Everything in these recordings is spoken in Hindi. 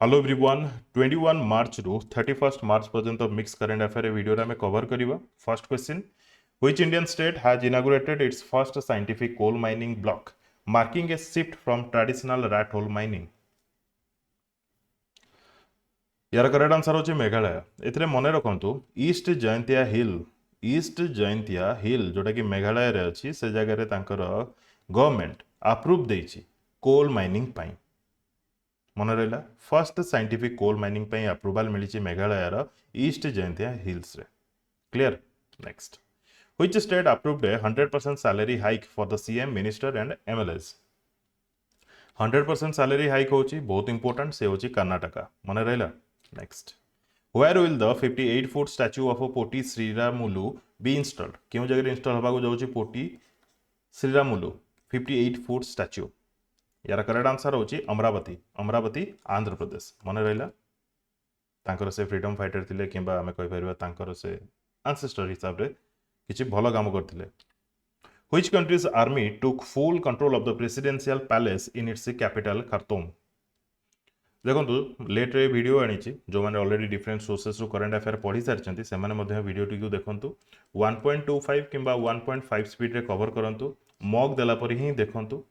हेलो एवरीवन 21 मार्च रु 31 मार्च पर्यंत मिक्स करेंट अफेयर वीडियो रे कवर करिवा। First question, which Indian state has inaugurated its first scientific coal mining block marking a shift from traditional rat hole mining. यार करेक्ट आंसर होची मेघालय। एथिरे मने रखंतु ईस्ट जयंतिया हिल जोटा कि मेघालय रे अछि से जगह रे तांकर गवर्नमेंट अप्रूव देछि कोल माइनिंग पाई। मन रहा first scientific coal mining approval मिली मेघालय ईस्ट जयंतिया हिल्स रे। Clear. Next, which state approved a 100% salary hike for the CM minister and MLAs. 100% salary hike होची बहुत इंपोर्टेंट से होची कर्नाटका। मन रहा। Next, where will the 58 foot statue of Potti Sriramulu be installed. क्यों जगह इंस्टॉल होगा जाऊँगी पोटी श्रीरामुलु 58 फुट स्टैच्यू। यार करेक्ट आंसर होची अमरावती। अमरावती आंध्र प्रदेश। मन रहा तांकर से फ्रीडम फाइटर थिले किंबा आमे कहि परिबा तांकर से एंसेस्टर हिसाब रे किछि भलो काम करथिले। Which countries army took full control of the presidential palace in its capital Khartoum. देखो लेट रे वीडियो आनी जो मैंने ऑलरेडी डिफरेंट सोर्सेस रु करंट अफेयर पढ़ी सारी से वीडियो टी देखु 1.25 किंबा 1.5 स्पीड रे कवर करंतु मॉक देला पर ही देखंतु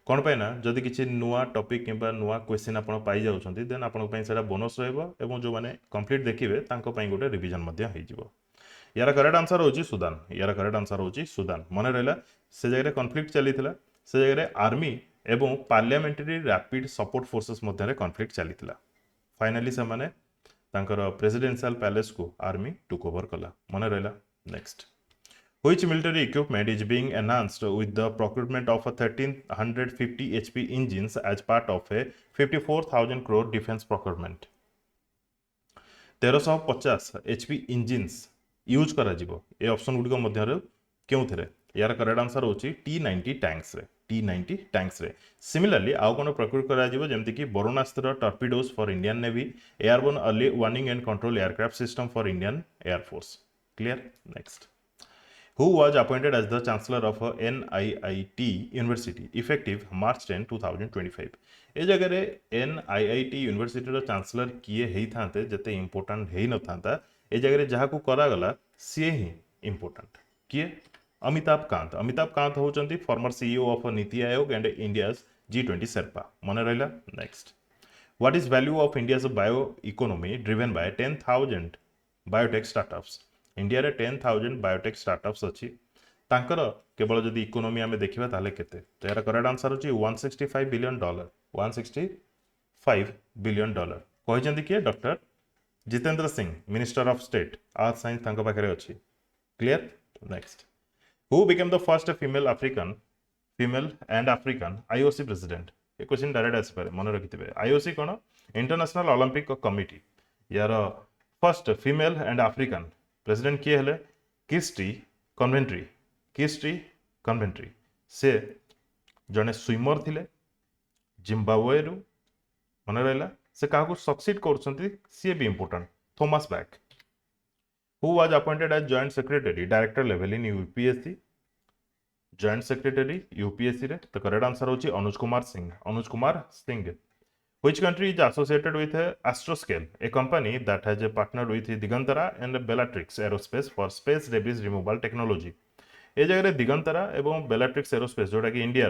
कौन पे ना जदि किसी नुआ टॉपिक किंबा नुआ क्वेश्चन आपण पाई जाउछंती देन आपण पई सेटा बोनस रहइबो एवं जो माने कंप्लीट देखिबे तांको पई गोटे रिवीजन मध्य होई जिवो। यार करेक्ट आंसर होची सुदान। यार करेक्ट आंसर होची सुदान। मन रहला से जगह कॉन्फ्लिक्ट चलीथिला से जगह आर्मी एवं पार्लियामेंटरी रैपिड सपोर्ट फोर्सेस मध्य रे कॉन्फ्लिक्ट चलीथिला। फाइनली से माने तांकर प्रेसिडेंशियल पैलेस को आर्मी टुक ओवर कला। मन रहला। Next, which military equipment is being enhanced with the procurement of a 1350 HP engines as part of a 54,000 crore defense procurement। 1350 HP engines use करा जिवो ए ऑप्शन गुडी को मध्य रे क्यों थिरे। यार करेक्ट आंसर होची T90 टैंक्स रे। T90 टैंक्स रे। सिमिलरली आउ कोन प्रोक्योर करा जिवो जेमति कि Varunastra torpedoes for Indian navy, airborne early warning and control aircraft system for Indian air force. Clear. Next, who was appointed as the chancellor of NIIT University effective March 10, 2025। ए जगह रे NIIT यूनिवर्सिटी रो चांसलर किए हेई थांते जते इंपोर्टेंट हेई न थांता ए जगह रे जहा को करा गला सी ही इंपोर्टेंट किए अमिताभ कांत। अमिताभ कांत होचंती former CEO of NITI Aayog and India's G20 sherpa. मन रहला। Next, what is value of India's bio economy driven by 10,000 biotech startups. India रे 10,000 बायोटेक स्टार्टअप्स अच्छी तांकर केवल जदि इकोनॉमी आमे देखिबा ताले केते तो यार करेक्ट आंसर होची $165 बिलियन। $165 बिलियन कहिजंती के doctor Jitendra Singh minister of state आर्थ साइंस तांको पाखरे अछि। Clear. Next, who became the first female and African IOC president. A question direct आसी पारे मन रखिथिबे। आईओसी कोन इंटरनेशनल ओलंपिक कमिटी। यार first female and African president किए हेले किस्टी कन्वेंट्री। किस्टी कन्वेंट्री से जने स्विमर थिले जिम्बाब्वे रु। मन रहा से क्या सक्सीड कर सी भी important Thomas Bach. Who was appointed as joint secretary director level in UPSC. Joint secretary UPSC रे तो करेक्ट आंसर होची Anuj Kumar Singh. Anuj Kumar Singh. Which country is associated with Astroscale, a company that has partnered with Digantara and Bellatrix Aerospace for space debris removal technology। ए जगह रे दिगंतरा एवं बेलाट्रिक्स एरोस्पेस जोटा कि इंडिया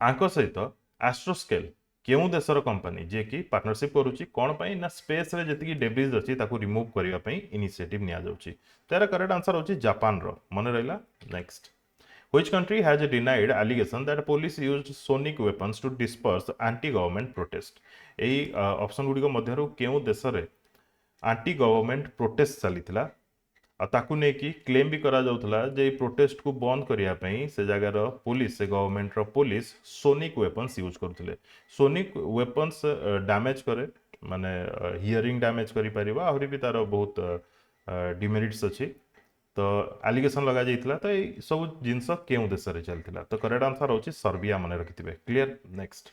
आंको सहित एस्ट्रोस्केल केउ देशर कंपनी जे कि पार्टनरशिप करूची कोन पई ना स्पेस रे जति कि डेब्रिज अछि ताको रिमूव करिवा पई इनिशिएटिव निया जाउची। तेरा करेक्ट आंसर होची जापान रो। मन रहला। Next, which country has denied allegation that police used sonic weapons to disperse anti-government protest। एई ऑप्शन गुडी को मध्यरु केउ देश रे एंटी गवर्नमेंट प्रोटेस्ट चलीथिला ताकू ने कि क्लेम भी करा जाउथला जे प्रोटेस्ट को बंद करिया पई से जगार पुलिस से गवर्नमेंट रो पुलिस सोनिक वेपन्स यूज करथिले। सोनिक वेपन्स डैमेज करे माने हियरिंग डैमेज करि परिबा आहुरी भी तार बहुत डिमेरिट्स अछि तो एलिगेशन लगा जाइथिला तो ये सब जिनस केउ देश रे चलथिला तो करेक्ट आंसर होची सर्बिया। मन रखिथिबे। Clear. Next,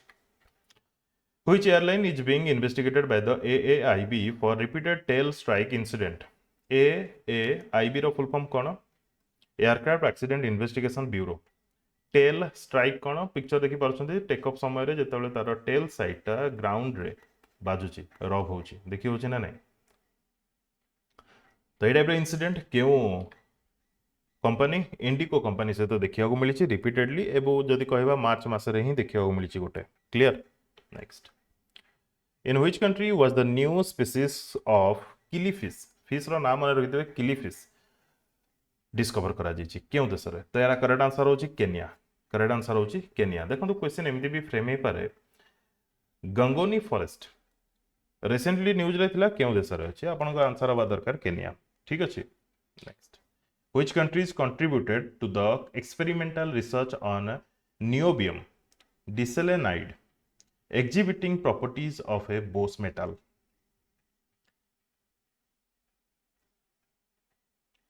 which airline is being investigated by the AAIB for repeated tail strike incident. AAIB रो फुल फॉर्म कोन aircraft accident investigation bureau. Tail strike कौन पिक्चर देखि पारछन्ते टेक ऑफ समय रे जेतेबेले तार टेल साइडटा ग्राउंड रे बाजुची रब होची देखि होची ना नहीं तो ये टाइप इनसीडेंट क्यों कंपनी इंडिको कंपनी सहित देखा मिली रिपीटेडली एवं जदि कहवा मार्च मसरे ही देखा मिली गोटे clear next in which country was the new species of killifish fish रो नाम मन रखिथे किलीफिश डिस्कवर करा जायछि केउ देश रे तो यार करेक्ट आंसर होछि केनिया करेक्ट आंसर होछि केनिया देखंतु क्वेश्चन एमती भी फ्रेम हे पारे गंगोनी फॉरेस्ट रिसेंटली न्यूज रे थिला केउ देश रे अछि आपन को आंसर हवा दरकार केनिया ठीक अछि next Which countries contributed to the experimental research on niobium diselenide exhibiting properties of a bose metal?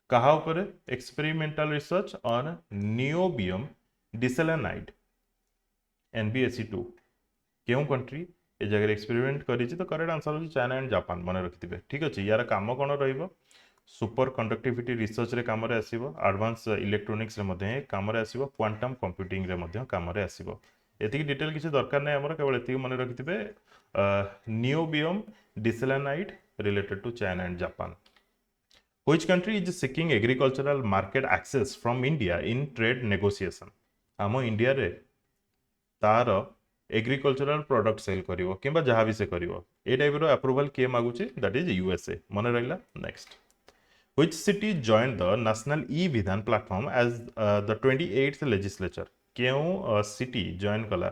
कहा ऊपर experimental research on niobium diselenide NbSe2 क्यों कंट्री ए जगह एक्सपेरिमेंट करी तो करेक्ट आंसर हो चाइना एंड जापान मन रखिथिबे ठीक अछि यार काम कोन रहइबो सुपर कंडक्टिविटी रिसर्च रे काम रे आसीबो एडवांस इलेक्ट्रोनिक्स रे मध्ये काम रे आसीबो क्वांटम कंप्यूटिंग रे मध्ये काम रे आसीबो एतिकी डिटेल किसी दरकार नै हमर केवल एतिकी मन रखिथिबे niobium diselenide related to China and Japan which country is seeking agricultural market access from India in trade negotiation आम इंडिया रे तार एग्रीकल्चरल प्रोडक्ट सेल करिवो किबा जहां भी से करिवो ए टाइप रो अप्रूवल के मागुची दैट इज यूएसए मन रहला next Which city joined the National E-Vidhan platform as the 28th legislature? क्यों city join कला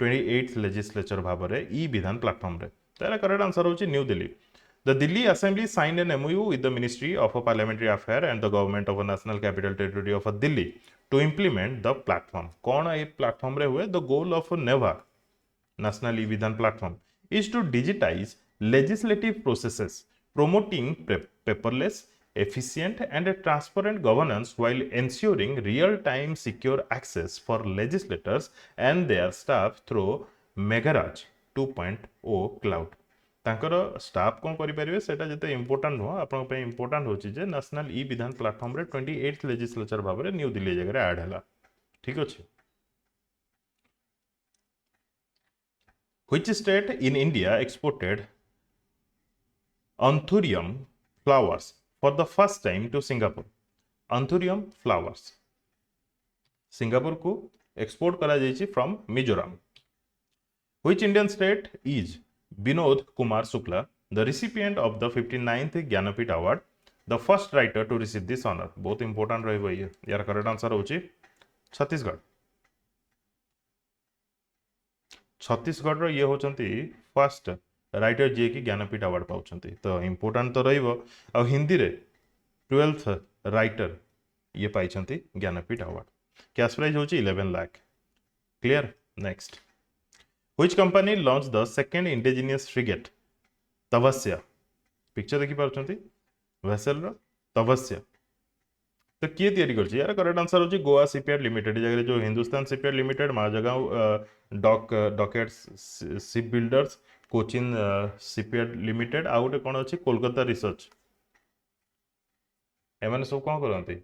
28th legislature भाबरे E-Vidhan platform रे तारा करेक्ट आंसर होची new Delhi The Delhi Assembly signed an MOU with the Ministry of Parliamentary Affairs and the Government of the National Capital Territory of Delhi to implement the platform. कौन ए प्लेटफॉर्म रे हुए? The goal of NEVA National E-Vidhan platform is to digitize legislative processes, promoting paperless efficient and transparent governance while ensuring real-time secure access for legislators and their staff through Megharaj 2.0 cloud. तांकर स्टाफ कौन करें सेटा जिते इंपोर्टाट नुह आप इंपोर्टाट होची जे नेशनल ई विधान प्लेटफॉर्म रे 28th लेजिस्लेचर भाव में न्यू दिल्ली जगह ऐड है ठीक अच्छे Which state in India exported anthurium flowers for the first time to Singapore? Anthurium flowers Singapore को export करा जायछि from Mizoram. Which Indian state is Binod Kumar Shukla, the recipient of the 59th Jnanapith Award, the first writer to receive this honor? बहुत important रहिबो ये यार करेक्ट आंसर होछि छत्तीसगढ़. छत्तीसगढ़ रो ये होचंती फर्स्ट राइटर जे कि ज्ञानपीठ अवार्ड पाउछंती तो इंपोर्टेंट तो रहिबो आ हिंदी रे 12th राइटर ये पाइछंती ज्ञानपीठ अवार्ड कैश प्राइस होची 11 lakh clear next which company launch the second indigenous frigate Tavasya picture देखि पाउछंती वेसल रो तवस्या तो किए तैयारी करछि यार करेक्ट आंसर होची गोवा शिपयार्ड लिमिटेड जगह जो Hindustan shipyard limited Mazagon dockyards ship builders Cochin shipyard limited आ गोटे कौन अच्छी कोलकाता रिसर्च एमाने सब कौन करते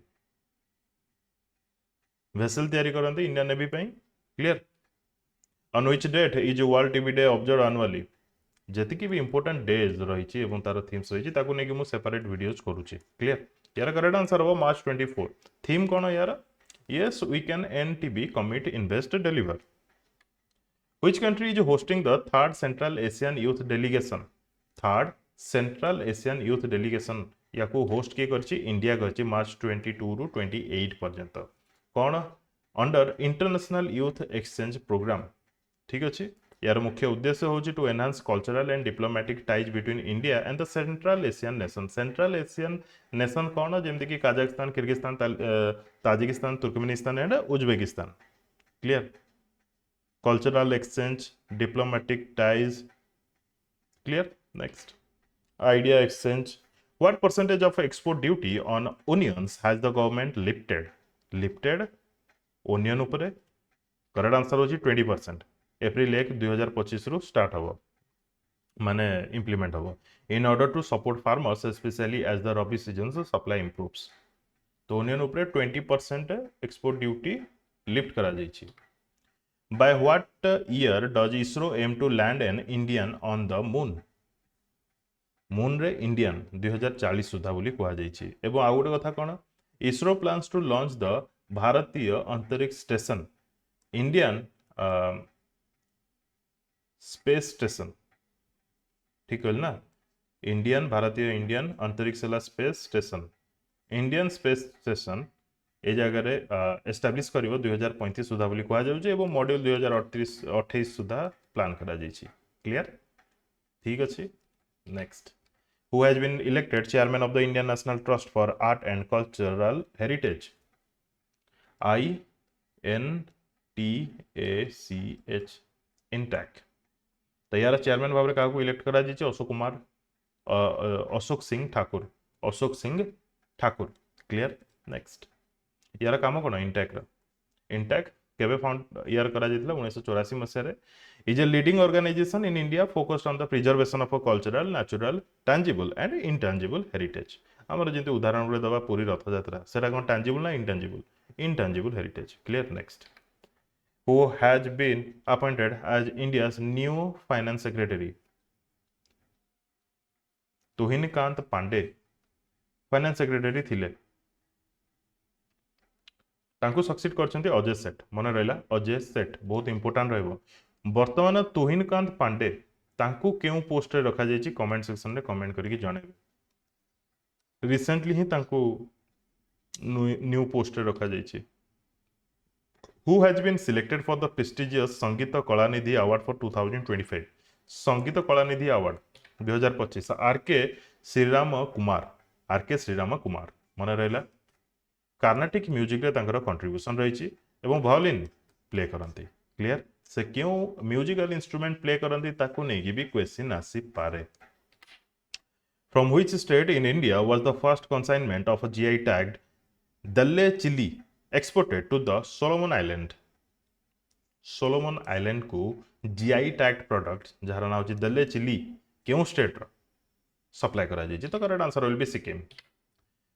वेसल तैयारी करते Indian navy clear on which date is world TB day observe annually जेतिकी भी इंपोर्टेंट डेज रही तार थीम्स रही ताकू नहीं कि सेपरेट वीडियोज करुच्ची क्लियर यार करेक्ट आंसर हम मार्च 24 थीम कौन यार yes we can end TB commit invest deliver Which country is hosting the third Central Asian Youth Delegation? Third Central Asian Youth Delegation या को होस्ट किए करछि इंडिया करछि मार्च 22 रु 28 पर्यंत कौन under international youth exchange program ठीक अच्छे यार मुख्य उद्देश्य होछि to enhance cultural and diplomatic ties between India and the Central Asian nation कौन जेमति कि Kazakhstan Kyrgyzstan Tajikistan Turkmenistan and Uzbekistan clear cultural exchange diplomatic ties clear next idea exchange what percentage of export duty on onions has the government lifted onion upare correct answer hoji 20% April 1 2025 रु start हबो माने implement हबो in order to support farmers especially as the rabi seasons supply improves तो onion upare 20% export duty lift करा जाइछि by what year does ISRO aim to land an Indian on the moon moon रे इंडियन 2040 सुधा बोली कहा जाइछि एवं आ गोटे कथा कोन ISRO plans to launch the Bharatiya Antariksh station Indian space station ठीक कहल ना Indian Bharatiya Indian Antariksh space station Indian space station ए जगह एस्टाब्लिश करिवो 2035 सुधा बोली कहा जाउचे एवं मॉड्यूल 2028 सुधा प्लान करा जाइछि क्लियर ठीक अछि next who has been elected chairman of the Indian National Trust for Art and Cultural Heritage INTACH INTAC तो यार चेयरमैन भाव क्या इलेक्ट करा जाइए अशोक कुमार अशोक सिंह ठाकुर क्लियर नेक्स्ट यार काम कौन इंटैक केबे फाउंड यार करा जाइतला 1984 मसिया is a leading organization in India focused on the preservation of a cultural, natural, tangible and intangible heritage. आमर जेंति उदाहरण गुले दबा पूरी रथ यात्रा सेटा कोन tangible ना intangible heritage clear next who has been appointed as India's new finance secretary Tuhin Kanta Pandey finance secretary थिले तांको सक्सीड करछन्ती अजय सेठ मन रहला अजय सेठ बहुत इंपोर्टेंट रहबो वर्तमान तुहिनकांत पांडे तांको केउ पोस्ट रे रखा जायछि कमेंट सेक्शन रे कमेंट करके जणाबे रिसेंटली ही तांको न्यू पोस्ट रे रखा जायछि who has been selected for the prestigious संगीत कलानिधि अवार्ड फॉर 2025 संगीत कलानिधि अवार्ड 2025 आरके श्रीराम कुमार मन रहला कार्नाटिक म्यूजिक रे तांकर कंट्रीब्यूशन रहिछि एवं वायोलिन प्ले करंती क्लियर से क्यों म्यूजिकल इंस्ट्रूमेंट प्ले करंती ताकू नेकी भी क्वेश्चन आसी पारे from which state in India was the first consignment of a GI tagged Dalle chili exported to the Solomon island को जीआई टैग्ड प्रोडक्ट जहार नाम होची दल्ले चिली क्यों स्टेट रो सप्लाई करा जाय तो correct answer will be Sikkim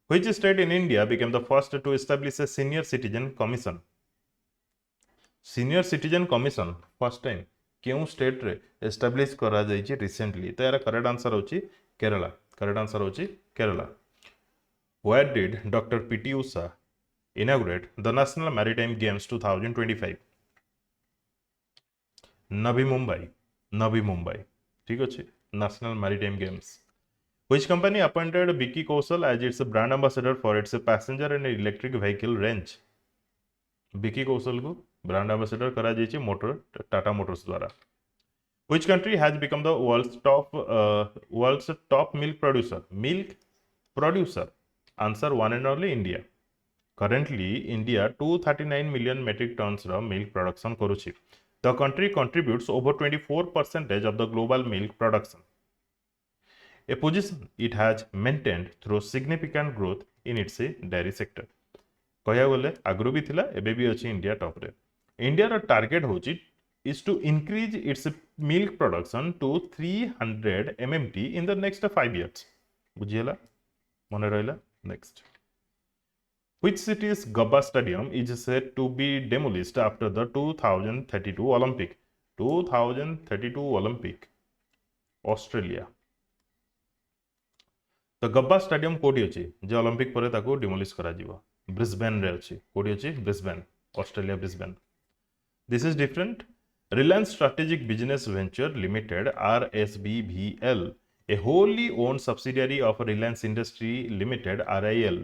Which state in India became the first to establish a senior citizen commission? Senior citizen commission first time क्यों स्टेट रे एस्टाब्लिश करा जायछि रिसेंटली तो यार करेक्ट आंसर होछि Kerala Where did Dr. P.T. Usha inaugurate the National Maritime Games 2025? Navi Mumbai ठीक अछि National Maritime Games Which company appointed Vicky Kaushal as its brand ambassador for its passenger and electric vehicle range? Vicky Kaushal को brand ambassador करा जायछि Tata Motors द्वारा. Which country has become the world's top milk producer? Answer one and only India. Currently, India 239 million metric tons of milk production करुछि. The country contributes over 24% of the global milk production. A position it has maintained through significant growth in its dairy sector. कहया गले आगरो भी थिला एबे भी अछि इंडिया टॉप रे. इंडिया रो टारगेट होची is to increase its milk production to 300 mmT in the next 5 years. बुझियला मने रहला next. Which city's Gabba Stadium is said to be demolished after the 2032 Olympic? 2032 Olympic Australia. तो गब्बा स्टेडियम कोडी अछि जे ओलंपिक परे ताको डिमोलिश करा जिवो ब्रिस्बेन रे अछि कोडी अछि Brisbane Australia Brisbane this is different Reliance Strategic Business Venture Limited RSBVL a wholly owned subsidiary of Reliance Industry Limited RIL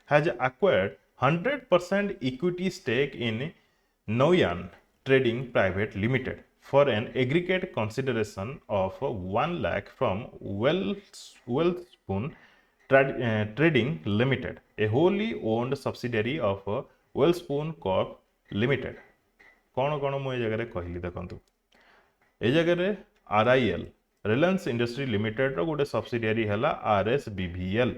has acquired 100% equity stake in Noyan Trading Private Limited for an aggregate consideration of 1 lakh from Wellspoon Trading Limited, a wholly owned subsidiary of Wellspoon Corp Limited. कौन कौन मुझे जगह कहली देखु ए जगह RIL रिलायंस इंडस्ट्री लिमिटेड रो गोटे सब्सिडियरी हैला RSBVL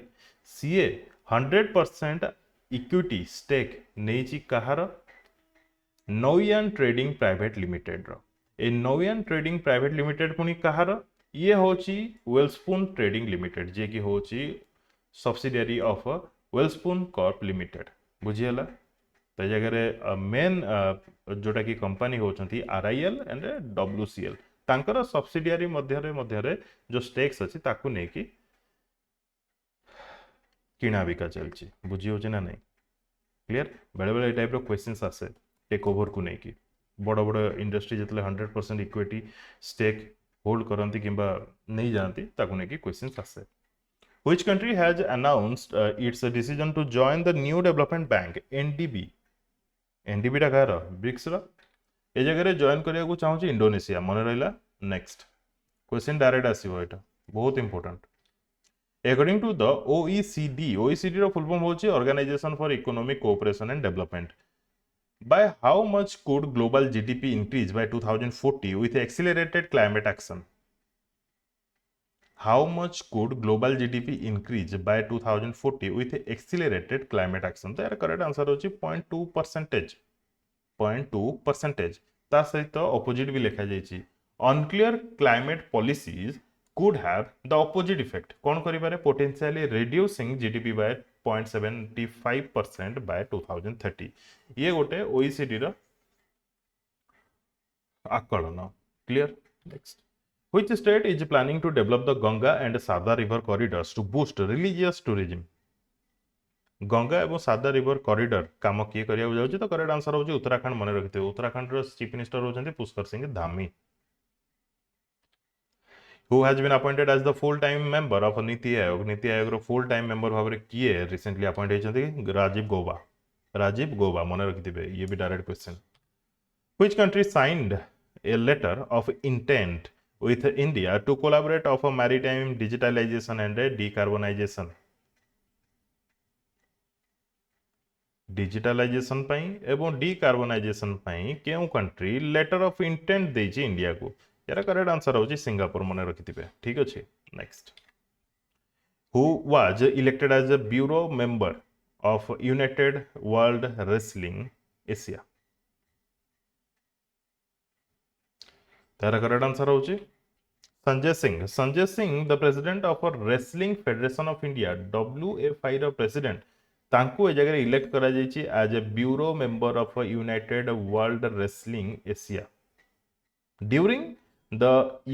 सीए 100% इक्विटी स्टेक नेची कहार नौयान ट्रेडिंग प्राइवेट लिमिटेड रो ए नौयान ट्रेडिंग प्राइवेट लिमिटेड पुनी कहार ये होची वेलस्पून ट्रेडिंग लिमिटेड जे कि होची सब्सिडियरी ऑफ वेलस्पून कॉर्प लिमिटेड बुझियला तो ये जगह मेन जोटा कि कंपनी होचंती आरआईएल एंड डब्ल्यूसीएल तांकर सब्सिडियरी मध्यरे जो स्टेक्स अछि ताकू नै कि किणा बिका चलछि बुझी होचे ना नहीं क्लियर बेले बेले टाइप रो क्वेश्चंस आसे टेक ओवर को नहीं कि बड़ बड़ इंडस्ट्री जितले 100% इक्विटी स्टेक होल्ड करंती किंबा नहीं जानती ताकू नहीं कि क्वेश्चंस आसे Which country has announced its decision to join the New Development Bank NDB NDB टा कहार ब्रिक्स रो ए जगह जॉइन करिया को चाहूची इंडोनेशिया मन रहिला नेक्स्ट क्वेश्चन डायरेक्ट आसीबो एटा बहुत important According to the OECD रो फुल फॉर्म होची Organization for Economic Cooperation and Development. By how much could global GDP increase by 2040 with accelerated climate action? How much could global GDP increase by 2040 with accelerated climate action? तो यार करेक्ट आंसर होची 0.2%. 0.2%. ता सहित ऑपोजिट भी लिखा जाइछि unclear climate policies could have the opposite effect कौन करि पारे potentially reducing GDP by 0.75% by 2030 ये गोटे OECD रो आकलन clear next Which state is planning to develop the Ganga and Sada river corridors to boost religious tourism? Ganga एवं सादा रिवर कॉरिडोर काम किए करिया जाउछि तो करेक्ट आंसर होछि उत्तराखंड मन रखिते उत्तराखंड रो चीफ मिनिस्टर होछन्ती Pushkar Singh Dhami who has been appointed as the full time member of NITI Aayog row full time member भाबरे किए रिसेंटली अपॉइंट हेछन्ती राजीव गौबा मन रखिते ये भी direct question which country signed a letter of intent with India to collaborate of a maritime digitalization and decarbonization digitalization पाई एवं डिकार्बनाइजेशन पाई केउ कंट्री लेटर ऑफ इंटेंट देछि इंडिया को यार करेक्ट आंसर होछि सिंगापुर मन रखिथिबे ठीक अछि next who was elected as a bureau member of united world wrestling Asia तार करेक्ट आंसर होछि Sanjay Singh the president of wrestling federation of India WFI रो प्रेसिडेंट तांको ए जगह इलेक्ट करा जायछि as a bureau member of united world wrestling Asia during the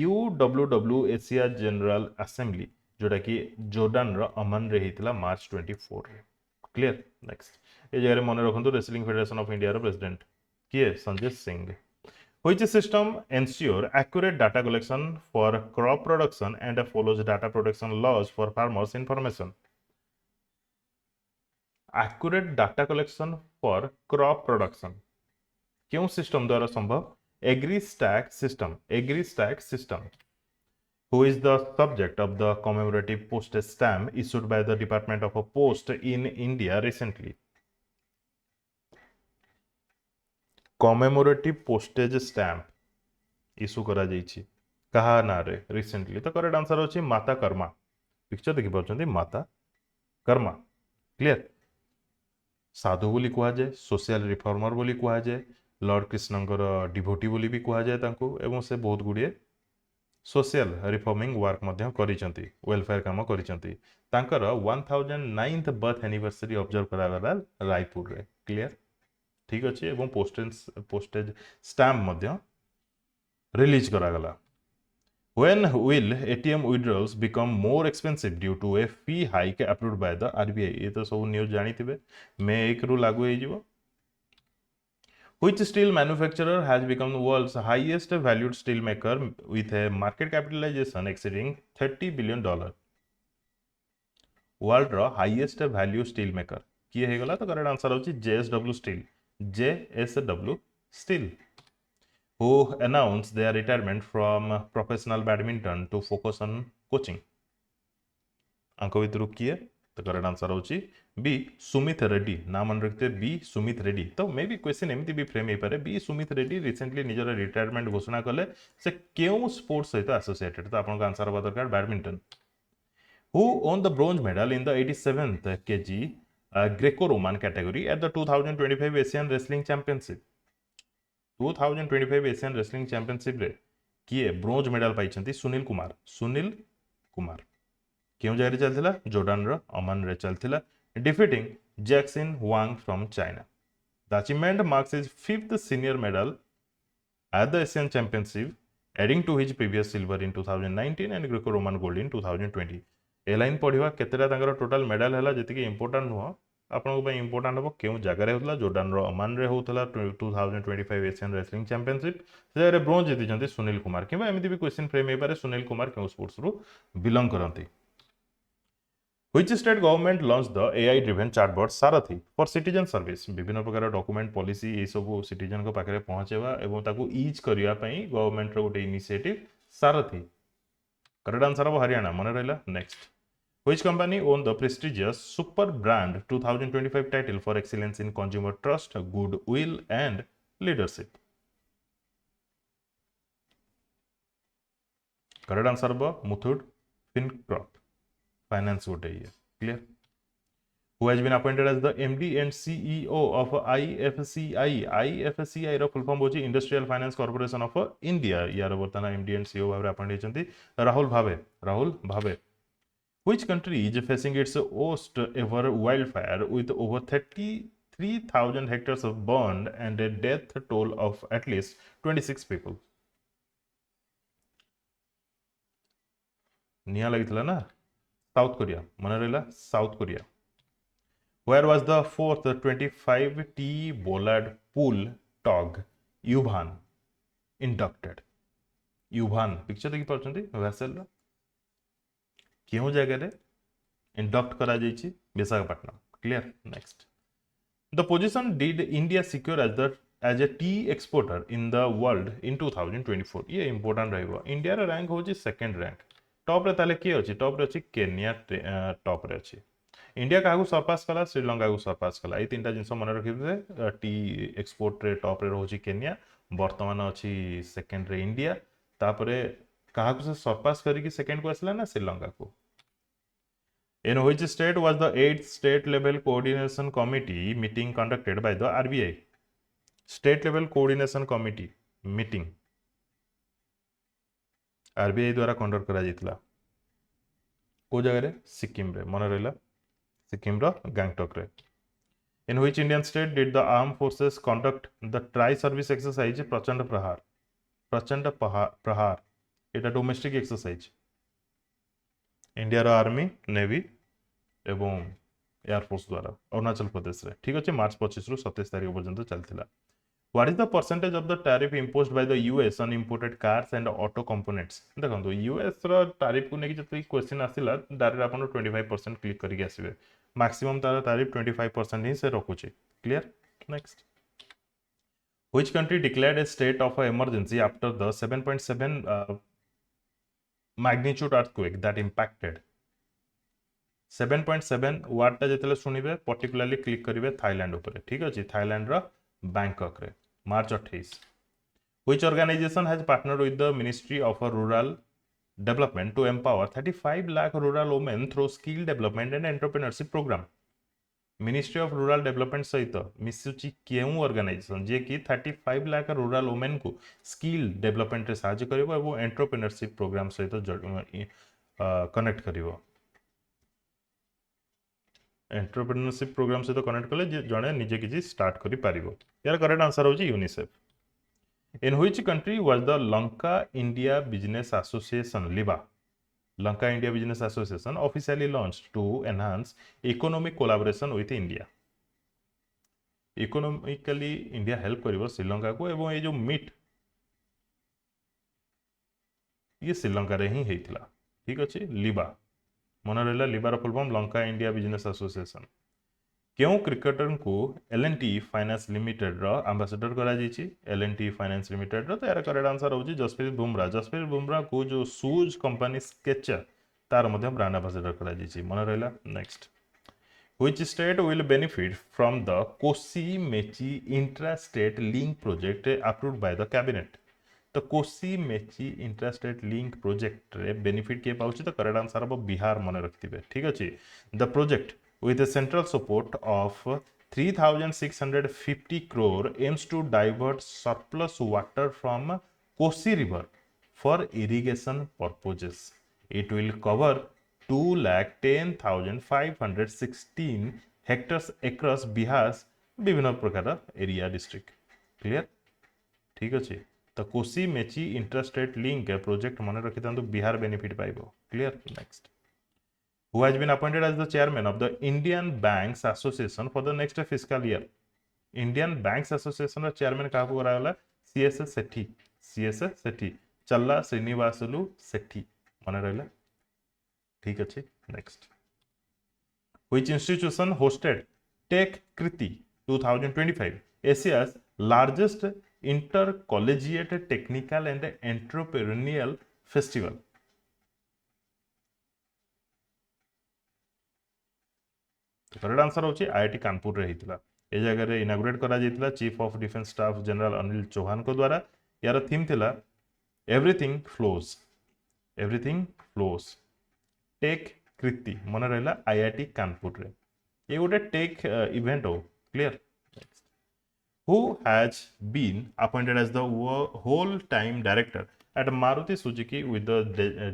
UWW Asia general assembly जोटा कि जोर्डान रो अमन रे हितला मार्च 24 रे क्लियर नेक्स्ट ए जगह मन रखंतु रेसलिंग फेडरेशन ऑफ इंडिया रो प्रेसिडेंट किए Sanjay Singh Which system ensure accurate data collection for crop production and follows data protection laws for farmers information? Accurate data collection for crop production. क्यों सिस्टम द्वारा संभव AgriStack system who is the subject of the commemorative postage stamp issued by the Department of Post in India recently. Commemorative postage stamp issue करा जाइछि कहा ना रे रिसेंटली तो करेक्ट आंसर होछि माता कर्मा पिक्चर देखि पाछन्ती माता कर्मा क्लियर साधु बोली कुआ जाए सोशल रिफॉर्मर बोली कुआ जाए लॉर्ड कृष्णंकर डिवोटी बोली भी कुआ जाए तांको एवं से बहुत गुड़िए सोशल रिफॉर्मिंग वर्क मध्य करिसंती वेलफेयर काम करिसंती तांकर 1009th बर्थ एनिवर्सरी ऑब्जर्व करागला रायपुर रे क्लियर ठीक अच्छे एवं पोस्टेज स्टैम्प मध्य रिलीज करागला When will ATM withdrawals become more expensive due to a fee hike approved by the RBI? ये तो सब न्यूज जानी थिबे मे 1 रु लागू हे जिवो Which steel manufacturer has become the world's highest valued steel maker with a market capitalization exceeding $30 billion? World row highest value steel maker किए हे गला तो करेक्ट आंसर होची JSW Steel who announced their retirement from professional badminton to focus on coaching अंक भितर किए तो करेक्ट आंसर होची बी सुमित रेड्डी नाम मन रखते बी सुमित रेड्डी तो मे बी क्वेश्चन एमती भी फ्रेम हे पारे बी सुमित रेड्डी रिसेंटली निजर रिटायरमेंट घोषणा कले से केउ स्पोर्ट्स सहित एसोसिएटेड तो आपन आंसर होबा दरकार badminton who won the bronze medal in the 87th kg Greco-Roman category at the 2025 Asian Wrestling Championship 2025 Asian Wrestling Championship रे किए ब्रोंज मेडल पाइछंती सुनील कुमार क्यों जारी चलथिला जोर्डान रो अमन रे चलथिला defeating Jiaxin Wang from China The achievement marks his fifth senior medal at the Asian Championship, adding to his previous silver in 2019 and Greco-Roman gold in 2020. A line पढ़ा केतेटा तांकर टोटल मेडल है जी इंपोर्टाट नुह आपको इंपोर्टाट हम क्यों जगार होता जोर्डान अमान रे होता 2025 एशियन रेसलिंग चैंपियनशिप से जगह ब्रोंज जीति सुनील कुमार कि एमती भी क्वेश्चन फ्रेम हो पारे सुनील कुमार क्यों स्पोर्ट्स रु बिलोंग करती Which state government launched the AI driven chatbot Sarathi for citizen service? विभिन्न प्रकार डॉक्यूमेंट पॉलिसी ये सब सिटीजन को पाखे पहुंचेवा एवं ताकू ईज करिया पई गवर्नमेंट रो गोटे इनिशिएटिव सारथी करेक्ट आंसर अब हरियाणा मन रहला next Which company owned the prestigious Super Brand 2025 title for excellence in consumer trust, goodwill and leadership? Correct answer अब मुथूट फिनकॉर्प फाइनेंस गोटे ये clear who has been appointed as the MD and CEO of IFCI. IFCI रो फुल फॉर्म होची industrial finance corporation of India यार वर्तमान MD and CEO भाबरे अपॉइंट हेचंती Rahul Bhave Which country is facing its worst ever wildfire with over 33,000 hectares of burned and a death toll of at least 26 people? निया लगितला ना साउथ कोरिया मन रहला south Korea Where was the fourth 25T bollard pool tog Yuvan inducted? Yuvan picture देखि पाउछंती वेसल रा क्यों जगह रे इंडक्ट करा जाइछि Visakhapatnam clear next the position did India secure as a tea exporter in the world in 2024 ये इंपोर्टेंट रहइबो इंडिया रा रैंक होछि सेकंड रैंक टॉप रे ताले की अछि टॉप रे अछि केन्या टॉप रे अछि इंडिया काहू सरपास कला श्रीलंका को सरपास कला ए तीनटा जिंस मन रखिबे टी एक्सपोर्ट रे टॉप रे रहउछि केन्या वर्तमान अछि सेकंड रे इंडिया तापरे काहू से सरपास करिकि सेकंड को आसला ना श्रीलंका को In which state was the 8th state level coordination committee meeting conducted by the RBI? State level coordination committee meeting RBI द्वारा कंडक्ट करा जाइतला को जगह रे सिक्किम रे मन रहला सिक्किम रो गैंगटॉक रे In which Indian state did the armed forces conduct the tri-service exercise प्रचंड प्रहार एटा डोमेस्टिक एक्सरसाइज इंडिया रो आर्मी नेवी एवं एयरफोर्स द्वारा अरुणाचल प्रदेश रे ठीक अछि मार्च 25 रु 27 तारिख पर्यंत चलथिला What is the percentage of the tariff imposed by the US on imported cars and auto components? देखो US रो tariff को नेकी जति क्वेश्चन आसिला डायरेक्ट आपन 25% क्लिक करिक आसीबे मैक्सिमम तार tariff 25% ही से रखुची clear next Which country declared a state of emergency after the 7.7 magnitude earthquake that impacted 7.7 वाट टा जेतले सुनिबे पर्टिकुलरली क्लिक करिवे थाईलैंड ऊपर ठीक अछि थाईलैंड रो बैंकॉक रे मार्च 28 Which organization has partnered with the Ministry of Rural Development to empower 35 lakh rural women through skill development and entrepreneurship program? Ministry of rural development सहित मिसुची केउ ऑर्गेनाइजेशन जे कि 35 लाख रूरल वुमेन को स्किल डेवलपमेंट रे सहायता करिवो एवं एंटरप्रेन्योरशिप प्रोग्राम सहित कनेक्ट करिवो एंटरप्रेन्योरशिप प्रोग्राम सहित कनेक्ट कले जे जणे निजे किछि स्टार्ट करि पारिवो यार करेक्ट आंसर होची UNICEF in which country was the Lanka India business association लिबा Lanka India Business Association officially launched to enhance economic collaboration with India. Economically India help करिवो श्रीलंका को एवं ये जो मीट ये श्रीलंका रे ही हेतिला ठीक अछि लिबा मन रहला लिबार full form Lanka India business association क्यों क्रिकेटर को L&T फाइनेंस लिमिटेड रो एम्बेसडर करा जाइछि L&T फाइनेंस लिमिटेड रो तो यार करेक्ट आंसर होछि जसप्रीत बुमराह को जो शूज कंपनी स्केचर तार मध्य ब्रांड एम्बेसडर करा जाइछि मन रहला next Which state will benefit from the Kosi Mechi intra-state link project approved by the cabinet? तो Kosi Mechi intrastate link project रे बेनिफिट के पाउछि तो करेक्ट आंसर अब बिहार मन रखतिबे ठीक अछि the project with a central support of 3,650 crore aims to divert surplus water from Kosi river for irrigation purposes. It will cover 2,10,516 hectares across Bihar's विभिन्न प्रकार एरिया डिस्ट्रिक्ट क्लियर ठीक अच्छे तो Kosi Mechi interstate link project मन रखी था बिहार बेनिफिट पाइबो clear next who has been appointed as the chairman of the Indian Banks Association for the next fiscal year Indian Banks Association chairman क्या करागला CS सेठी चल्ला श्रीनिवासुलु सेठी मन रहा ठीक अच्छे next which institution hosted Tech Kriti 2025 Asia's largest intercollegiate technical and entrepreneurial festival correct answer होची आईआईटी कानपुर रे हितला ए जगह रे इनागुरेट करा जैतला chief of defence staff general Anil Chauhan को द्वारा यार थीम थिला एवरीथिंग फ्लोज टेक कृति मन रहला आईआईटी कानपुर रे ये गोटे टेक इवेंट हो clear who has been appointed as the whole time director at Maruti Suzuki with the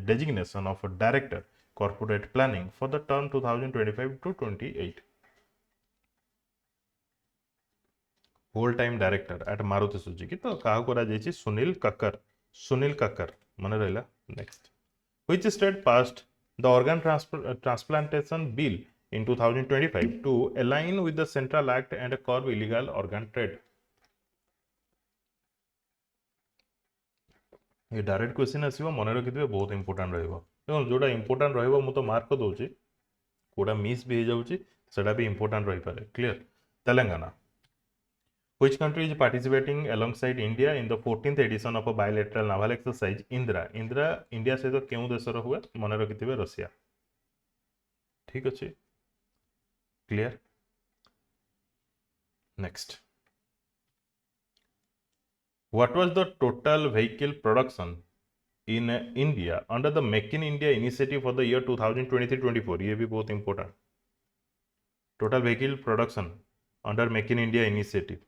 designation of a director corporate planning for the term 2025 to 28 whole time director at Maruti Suzuki तो कहा करा जायछि सुनील कक्कर मन रहला next which state passed the organ transplantation bill in 2025 to align with the Central Act and curb illegal organ trade. ये डायरेक्ट क्वेश्चन आसीबो मन रखिथिबे बहुत इंपोर्टेंट रहइबो देखो जोटा इंपोर्टेंट रहइबो मु तो मार्क दोउची कोडा मिस भी हो जाउची सेटा भी इंपोर्टेंट रहि पारे clear Telangana Which country is participating alongside India in the 14th edition of a bilateral naval exercise Indra India से तो केउ देशर हुए मन रखिथिबे रशिया ठीक अछि clear next What was the total vehicle production in India under the Make in India initiative for the year 2023-24 ये भी बहुत important total vehicle production under Make in India initiative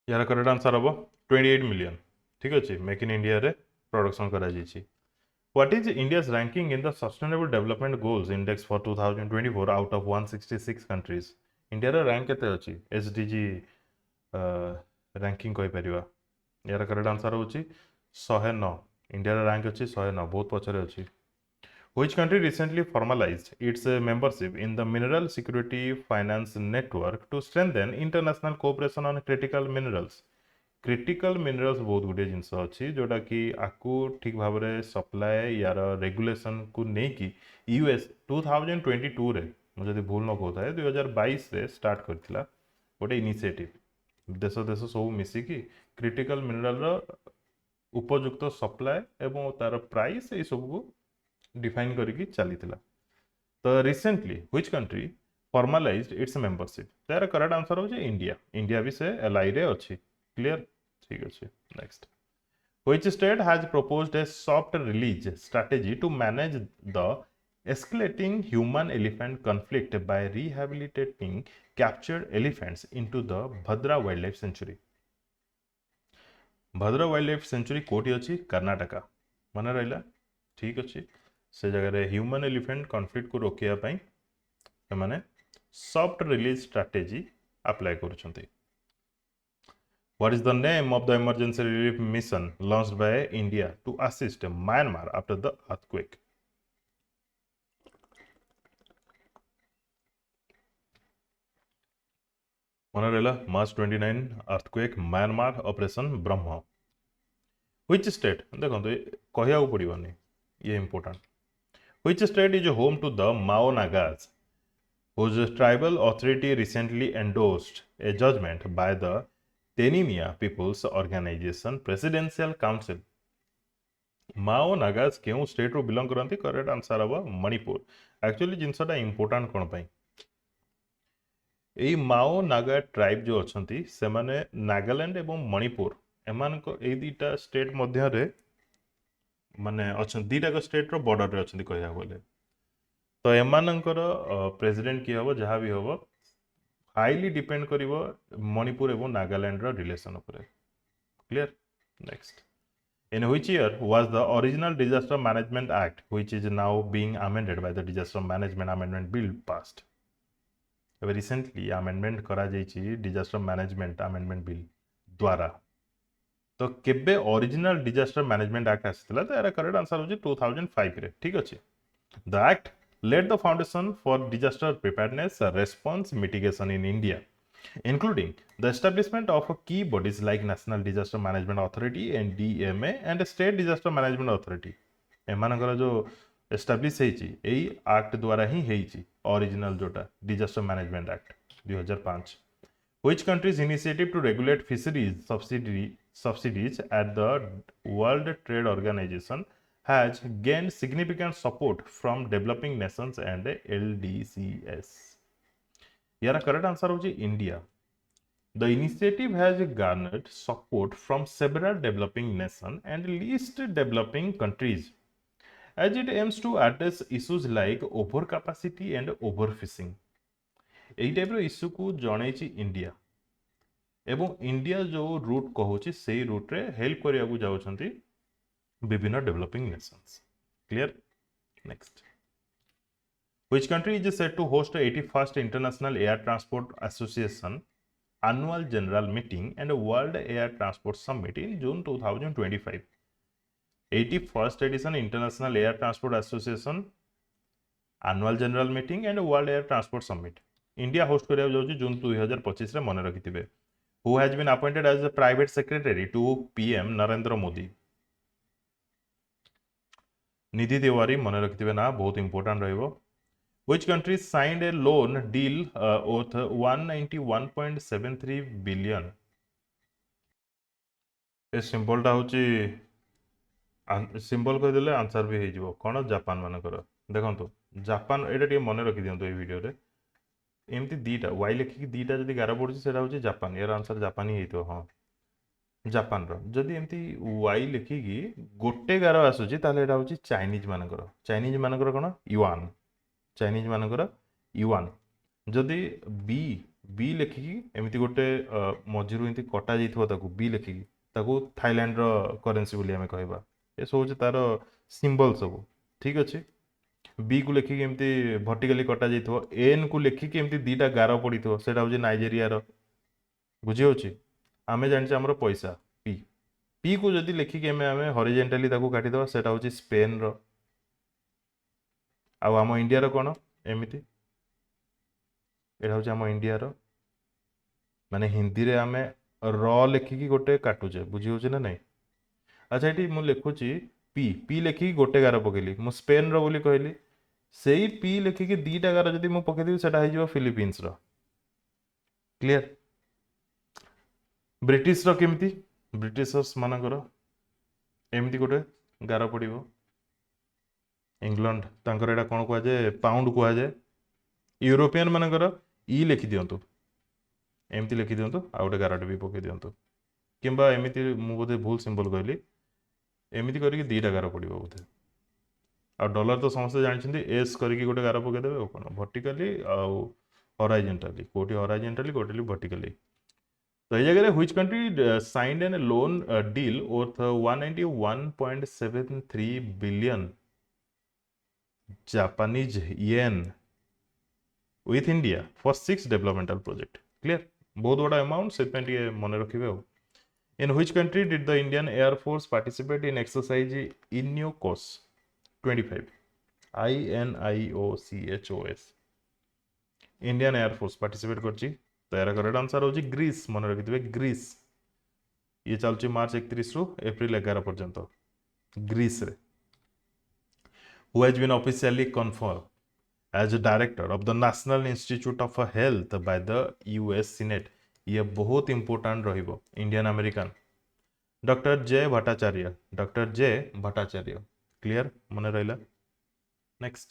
यार करेक्ट आंसर हम 28 मिलियन ठीक अच्छे मेक इन इंडिया रे प्रोडक्शन करा जायछि what is India's ranking in the sustainable development goals index for 2024 out of 166 countries India रे रैंक केते अछि एसडीजी रैंकिंग कहि परिबा यार करेक्ट आंसर होछि 109 इंडिया रे रैंक अछि 109 बहुत पछरे अछि Which country recently formalized its membership in the Mineral Security Finance Network to strengthen international cooperation on critical minerals? Critical minerals बहुत गुटे जिनस अच्छी जोटा कि आपको ठीक भाव में सप्लाय यार रेगुलेशन को नहीं कि यूएस 2022 रे मुझे भूल न कहता है 2022 रे स्टार्ट करथिला गोटे इनिशिएटिव देश सब मिसिकी क्रिटिकल मिनरल उपयुक्त सप्लाय एवं तार प्राइस ये सब को डिफाइन करके चली तो recently which country formalised its membership तार करेक्ट आंसर हो इंडिया भी से एलआई रे अच्छी क्लियर ठीक अच्छे next which state has proposed a soft release strategy to manage the escalating human elephant conflict by rehabilitating captured elephants into the Bhadra Wildlife Sanctuary. Bhadra Wildlife Sanctuary कोठी अछि कर्नाटका मन रहिला ठीक अछि से जगह रे ह्यूमन एलिफेंट कॉन्फ्लिक्ट को रोकिया पई माने सॉफ्ट रिलीज स्ट्रेटजी अप्लाई करूछंती What is the name of the emergency relief mission launched by India to assist Myanmar after the earthquake? मन रहा March 29 earthquake Myanmar operation Brahma which state देखो कहया पड़ोनी ये important which state is home to the Mao Nagas whose tribal authority recently endorsed a judgment by the Tenimia People's Organization Presidential Council. माओ नागाज क्यों स्टेट रू बिलोंग करती करेक्ट आंसर हम मणिपुर एक्चुअली जिनसटा इंपोर्टेंट कौन पाई एई माओ नागा ट्राइब जो अच्छी से माने नागालैंड एवं मणिपुर एमान को ए दीटा स्टेट मध्य रे माने अच्छा दीटा स्टेट रो बॉर्डर रे अच्छी कहया बोले तो एमानंकर प्रेसिडेंट की हबो जहाँ भी हबो हाईली डिपेंड करिवो मणिपुर एवं नागालैंड रो रिलेशन ऊपर clear next In which year was the original Disaster Management Act, which is now being amended by the Disaster Management Amendment Bill, passed? ଏବେ रिसेंटली अमेंडमेंट करा जाइछि डिजास्टर मैनेजमेंट अमेंडमेंट बिल द्वारा तो केबे ओरिजिनल डिजास्टर मैनेजमेंट एक्ट आसितला तो यार करेक्ट आंसर होछि 2005 रे ठीक अछि the act laid the foundation for disaster preparedness response mitigation in India including the establishment of key bodies like National Disaster Management Authority NDMA and State Disaster Management Authority एमानकर जो एस्टाब्लिश ହେଇଛି एई एक्ट द्वारा ही ହେଇଛି ओरिजिनल जोटा disaster management act 2005 which country's initiative to regulate fisheries subsidies at the World Trade Organization has gained significant support from developing nations and LDCs. यार correct answer होची India. The initiative has garnered support from several developing nations and least developing countries as it aims to address issues like overcapacity and overfishing. এই টাইপର ଇସ୍ୟୁକୁ ଜଣେଇଛି ଇଣ୍ଡିଆ ଏବଂ ଇଣ୍ଡିଆ ଯେଉଁ ରୁଟ୍ କହୁଛି ସେଇ ରୁଟ୍ରେ ହେଲ୍ପ କରିବାକୁ ଯାଉଛନ୍ତି ବିଭିନ୍ନ developing nations. Clear? Next. Which country is said to host the 81st International Air Transport Association Annual General Meeting and World Air Transport Summit in June 2025? 81st edition International Air Transport Association Annual General Meeting and World Air Transport Summit. India host କରିବାକୁ ଯାଉଛି ଜୁନ୍ 2025 ରେ ମନେ ରଖିଥିବେ. Who has been appointed as the private secretary to PM Narendra Modi? निधि तिवारी मन रखिथिबे ना बहुत इंपोर्टेंट रहिबो which country signed a loan deal worth 191.73 billion a symbol टा होची सिंबल कह देले आंसर भी हेजिवो कोन जापान मानकर देखंतु जापान एटा टी मन रखि दियंतु ए वीडियो रे एमती दीटा y लिखि दीटा जदी गारा पड़ुची सेटा होची जापान यार आंसर जापानी हेतो हां जापान रो जदि एमती y लिखिकी गोटे गार आसुची ताले एटा होची चाइनीज मानकर कोन युआन चाइनीज मानकर युआन जदि बी लिखिकी एमती गोटे मझिरु एमती कटा जाइथबो ताकू बी लिखिकी ताकू थाईलैंड रो करेंसी बोली हमें कहबा ए सब होची तार सिंबल सब ठीक अछि बी को लिखिकी एमती वर्टिकली कटा जाइथबो एन को लिखिकी एमती दीटा गार पड़िथबो सेटा होची नाइजेरिया रो बुझी होची आमे जानचे हमरो पैसा पी पी को जदि लिखिकी आमे हॉरिजॉन्टली ताकू काटी दबा सेटा होची स्पेन रो आ आम इंडिया रो कोन एमिति एटा होची आम इंडिया रो माने हिंदी रे आमे र लिखिकी गोटे काटुचे बुझी होची ना नहीं अच्छा एटी मु लिखुची पी पी लिखिकी गोटे गार पकेली मु स्पेन रो बोली कहली सेई पी लिखिकी दीटा गार जदि मु पके देबी सेटा हो फिलिपींस रो क्लियर ब्रिटिश रो केमती ब्रिटिशर्स मानकर एमती गोटे गार पड़िबो इंग्लैंड तांकर एटा कोन कुआ जाय पाउंड कुआ जाय यूरोपियन मानकर ई लिखि दियंतु एमती लिखि दियंतु आ गोटे गारटे भी पके दियंतु किंबा एमती मु बोधे भूल सिंबल कहली एमती करके दीटा गार पड़िबो बोधे आ डॉलर तो समस्त जानछिंदी एस करके गोटे गार पके देबे कोन वर्टिकली आ हॉरिजॉन्टली कोटी हॉरिजॉन्टली कोटी वर्टिकली तो ये जगह which country signed a loan deal worth 191.73 billion Japanese yen with India for 6 developmental project clear बहुत बड़ा अमाउंट से मन रखिबे हो in which country did the Indian Air Force participate in exercise Inaugurations 25 INIOCHOS Indian Air Force participate करची तो यार करेक्ट आंसर होची ग्रीस मन रखिथिबे ग्रीस ये चलची मार्च 31 रु एप्रिल 11 पर्यंत ग्रीस रे who has been officially confirmed as a director of the National Institute of Health by the US Senate ये बहुत इंपोर्टेंट रहिबो इंडियन अमेरिकन डॉक्टर जे भट्टाचार्य क्लियर मन रहिला नेक्स्ट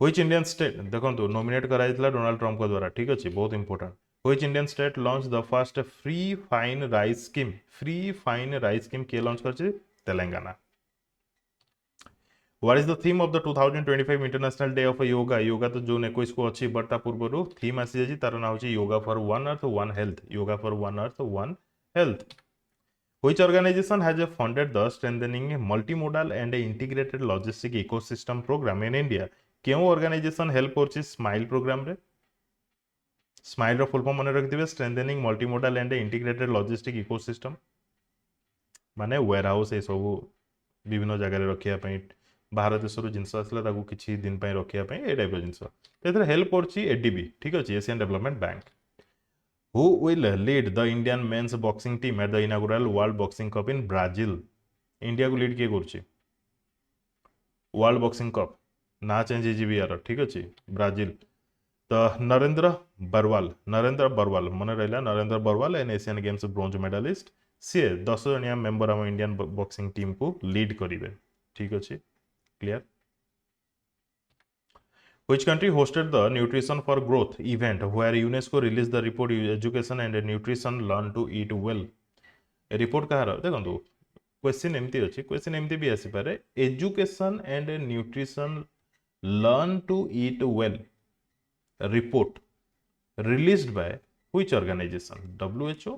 Which Indian state देखो नॉमिनेट कराइतला डोनाल्ड ट्रम्प को द्वारा ठीक अच्छे बहुत important Which Indian state launched the first free fine rice scheme के लॉन्च करछि Telangana What is the theme of the 2025 International Day of Yoga yoga तो जून 21 को अच्छी बट ता पूर्वरु थीम आसी जाछि तार नाम होछि yoga for one earth one health Which organization has funded the strengthening multimodal and integrated logistic ecosystem program in India क्यों ऑर्गेनाइजेशन हेल्प करछि स्माइल प्रोग्राम रे स्माइल रो फुल फॉर्म मन रखिथिबे strengthening multimodal and integrated logistic ecosystem माने वेयर हाउस ए सब विभिन्न जगह रखिया पई बाहर देशर जिनस आसला ताकू किछि दिन पई रखिया पई ए टाइप रो जिनस तेथरे हेल्प करछि एडीबी ठीक अछि Asian development bank who will lead the Indian mains boxing team at the inaugural world boxing cup in Brazil India को लीड किए करछि वर्ल्ड बॉक्सिंग कप ना चेंज हो यार ठीक अच्छे ब्राजिल तो नरेंद्र बरवाल मन रहा Narendra Barwal an Asian games bronze medalist सी 10 जनिया मेंबर आम इंडियन बॉक्सिंग टीम को लीड करेंगे ठीक अच्छे clear Which country hosted the Nutrition for Growth event where UNESCO released the report Education and Nutrition Learn to Eat Well? Report कहार देखो क्वेश्चन एमती अच्छी क्वेश्चन एमती भी आसी पारे education and nutrition learn to eat well report released by which organization WHO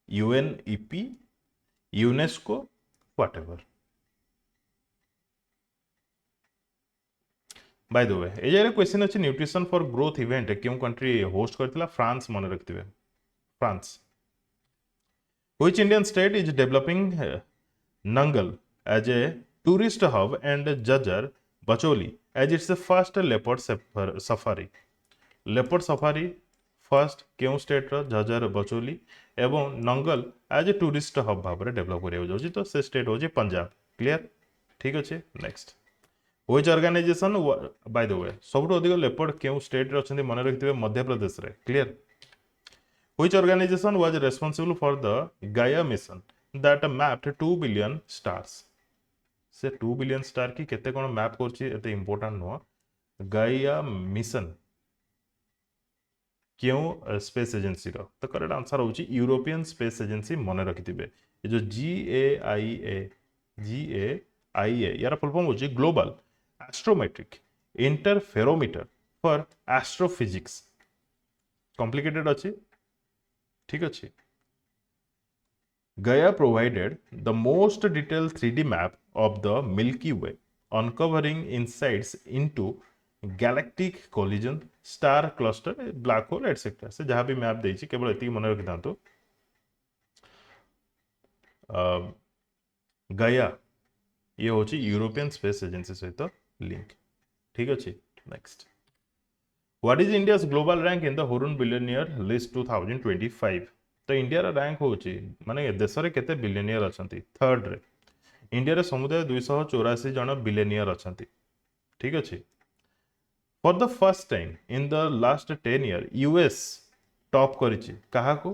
UNEP UNESCO whatever by the way ए जगह क्वेश्चन अच्छी न्यूट्रिशन फॉर ग्रोथ इवेंट क्यों कंट्री होस्ट करथिला फ्रांस मन रखिथिबे France Which Indian state is developing Nangal as a tourist hub and Jajjar Bacholi as its first leopard safari? Leopard safari first केउं स्टेट रो जजर बचोली एवं Nangal as a tourist hub भाव में डेवलप करिया जाउची तो से स्टेट होची पंजाब क्लियर ठीक अच्छे next which organization by the way सबटो अधिक लेपर्ड केउं स्टेट रे अछंती मन रखिथिबे मध्य प्रदेश रे clear Which organization was responsible for the Gaia mission that mapped 2 billion stars? से 2 billion स्टार की केते कोन मैप करछि एते इंपोर्टेंट नो गाइया मिशन क्यों स्पेस एजेंसी रो तो करेक्ट आंसर होछि यूरोपियन स्पेस एजेंसी मन रखिथिबे ये जो GAIA यार फुल फॉर्म होछि global astrometric interferometer for astrophysics complicated अछि ठीक अच्छे Gaia provided the most detailed 3D map of the Milky Way, uncovering insights into galactic collision, star cluster, black hole, etc. से जहाँ भी मैप देइछि केवल एति मन रखि थांतो गाया ये होछि यूरोपियन स्पेस एजेंसी सहित लिंक ठीक अच्छे next What is India's global rank in the Hurun Billionaire List 2025? तो इंडिया रैंक होची माने देश रे केते बिलियनियर अछंती थर्ड रे इंडिया रे समुदाय 284 जन बिलियनियर अछंती ठीक अछि for the first time in the last 10 year US top करिछि काहा को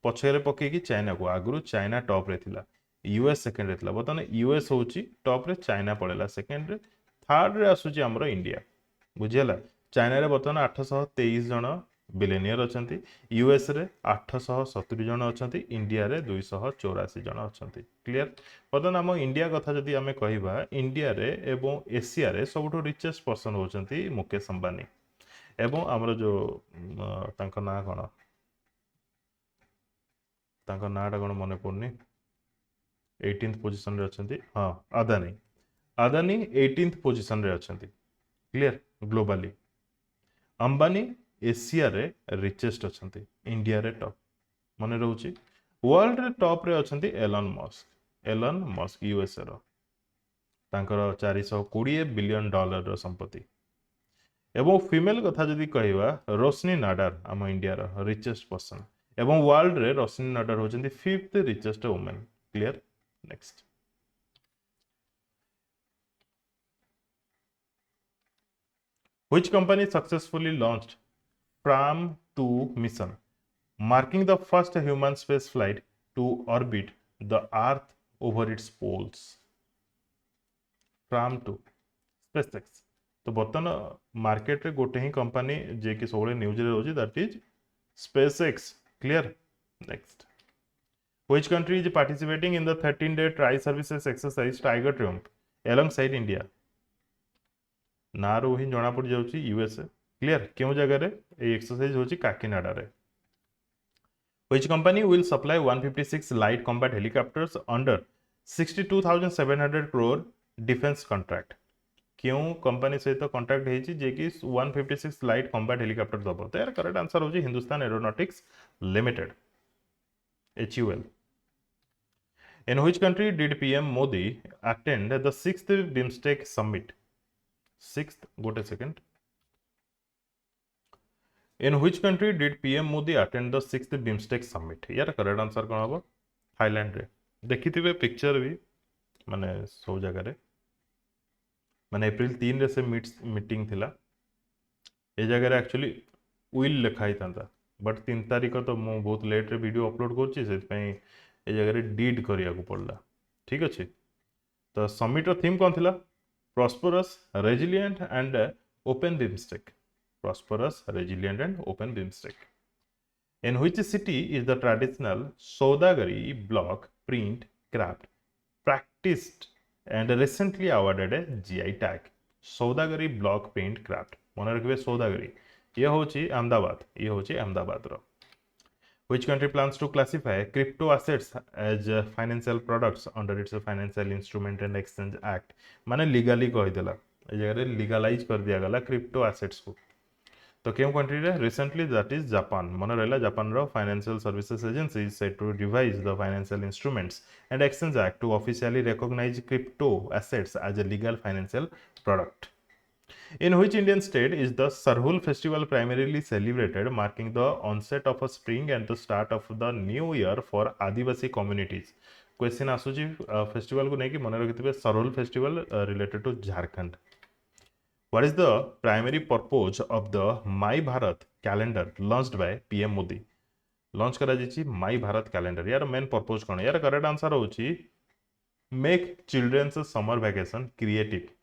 पछरे पके कि चाइना को आगुरु चाइना टॉप रे थिला यूएस सेकंड रे थिला बतन यूएस होची टॉप रे चाइना पड़ेला सेकंड रे थर्ड रे आसुची हमरो इंडिया बुझियला चाइना रे बतन 823 जन बिलियनियर अछंती यूएस रे 870 जन अछंती इंडिया रे 284 जन अछंती क्लियर बतन हम इंडिया कथा जदी हमें कहिबा इंडिया रे एवं एशिया रे सबटो रिचेस्ट पर्सन होचंती मुकेश अंबानी एवं हमर जो तांको ना कोन तांको नाटा कोन मने पड़नी 18th पोजीशन रे अछंती हां अदानी 18th पोजीशन रे अछंती क्लियर ग्लोबली अंबानी एशिया रे रिचेस्ट अछंती इंडिया रे टॉप मने रहउची वर्ल्ड रे टॉप रे अछंती एलन मस्क यूएसए रो तांकर 420 बिलियन डॉलर रो संपत्ति एवं फीमेल कथा जदी कहिबा रोशनी नाडार हम इंडिया रो रिचेस्ट पर्सन एवं वर्ल्ड रे रोशनी नाडार होचंती 5th richest women clear next Which company successfully launched Pram 2 mission, marking the first human space flight to orbit the Earth over its poles? Pram 2 SpaceX. तो बर्तमान मार्केट रे गोटे ही कंपनी जे कि सोले न्यूज रे होची that is SpaceX clear next Which country is participating in the 13-day tri-services exercise Tiger Triumph alongside India? ना रो ही जणा पड़ जाउची यूएसए क्लियर क्यों जगह रे ए एक्सरसाइज होची काकीनाडा रे Which company will supply 156 light combat helicopters under 62,700 crore defense contract? क्यों कंपनी सहित कॉन्ट्रैक्ट ହେଇଛି जे कि 156 लाइट कॉम्बैट हेलिकॉप्टर दबो तो यार करेक्ट आंसर होची Hindustan aeronautics limited HUL. In which country did PM Modi attend the 6th BIMSTEC summit? 6th, गोटे second. In which country did PM Modi attend the 6th BIMSTEC summit? यार करेक्ट आंसर कौन हबो? थाईलैंड रे. देखिथिबे पिक्चर भी माने सब जगह रे माने एप्रिल 3 रे से मीटिंग थिला ए जगह एक्चुअली विल लिखा ही था बट 3 तारीख तो मु बहुत लेट रे वीडियो अपलोड करछि से ए जगह डीड करिया को पड़ला ठीक अच्छे तो समिट रो थीम कौन थिला prosperous resilient and open BIMSTEC prosperous resilient and open BIMSTEC in which city is the traditional Saudagiri block print craft practiced and recently awarded a GI tag Saudagiri block print craft मन रखिए सौदागरी ये होची अहमदाबाद रो which country plans to classify crypto assets as financial products under its financial instrument and exchange act माने लीगली कहि देला ए जगह लीगलाइज कर दिया गला क्रिप्टो एसेट्स को तो केम कंट्री रे रिसेंटली दैट इज जापान मन रहला जापान रो financial services agency is set to revise the financial instruments and exchange act to officially recognise crypto assets as a legal financial product. In which Indian state is the Sarhul festival primarily celebrated, marking the onset of a spring and the start of the new year for Adivasi communities? Question आसुची फेस्टिवल को नहीं कि मन रखिथिबे Sarhul festival related to Jharkhand. What is the primary purpose of the My Bharat calendar launched by PM Modi? Launch करा जाइछि माई भारत कैलेंडर यार मेन पर्पस कोन यार करेक्ट आंसर होची make children's summer vacation creative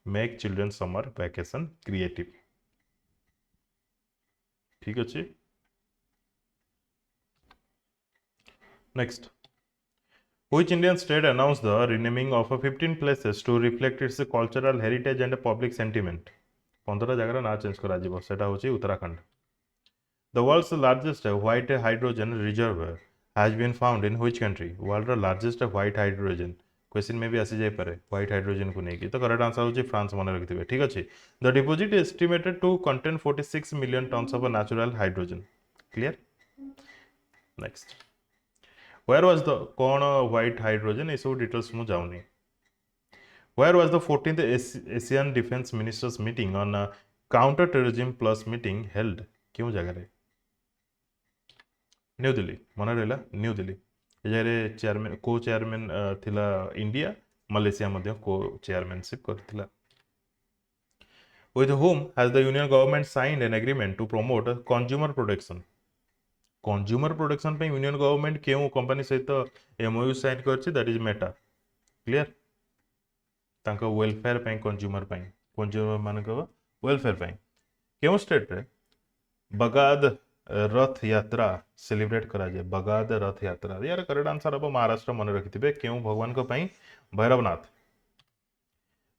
make children summer vacation creative ठीक अच्छे. Next, which Indian state announced the renaming of 15 places to reflect its cultural heritage and public sentiment? 15 जगह ना चेंज करा जिवो सेटा होची Uttarakhand. The world's largest white hydrogen reservoir has been found in which country? World largest white hydrogen question में भी आसी जाए पारे व्हाइट हाइड्रोजन को नहीं की तो करेक्ट आंसर होची फ्रांस मन रखिथिबे ठीक अछि. The deposit is estimated to contain 46 million tons of natural hydrogen. Clear. Next, where was the कोन व्हाइट हाइड्रोजन ए सब डिटेल्स मु जाउनी. Where was the 14th Asian defence ministers meeting on counter terrorism plus meeting held क्यों जगह रे? न्यू दिल्ली मन रहला न्यू दिल्ली. एजारे चेयरमैन को चेयरमैन थिला इंडिया मलेशिया मध्य को चेयरमैनशिप करथिला. With whom has the union government signed an agreement to promote consumer protection? Consumer protection पे union government केउ कंपनी सहित MOU साइन करछि दैट इज मेटा. क्लियर. तांको वेलफेयर पे कंज्यूमर मानको वेलफेयर पे केउ स्टेट रे बगाद रथ यात्रा सेलिब्रेट करा जाए बगाद रथ यात्रा यार करेक्ट आंसर अब महाराष्ट्र मन रखिथिबे केउ भगवान को पई Bhairavnath.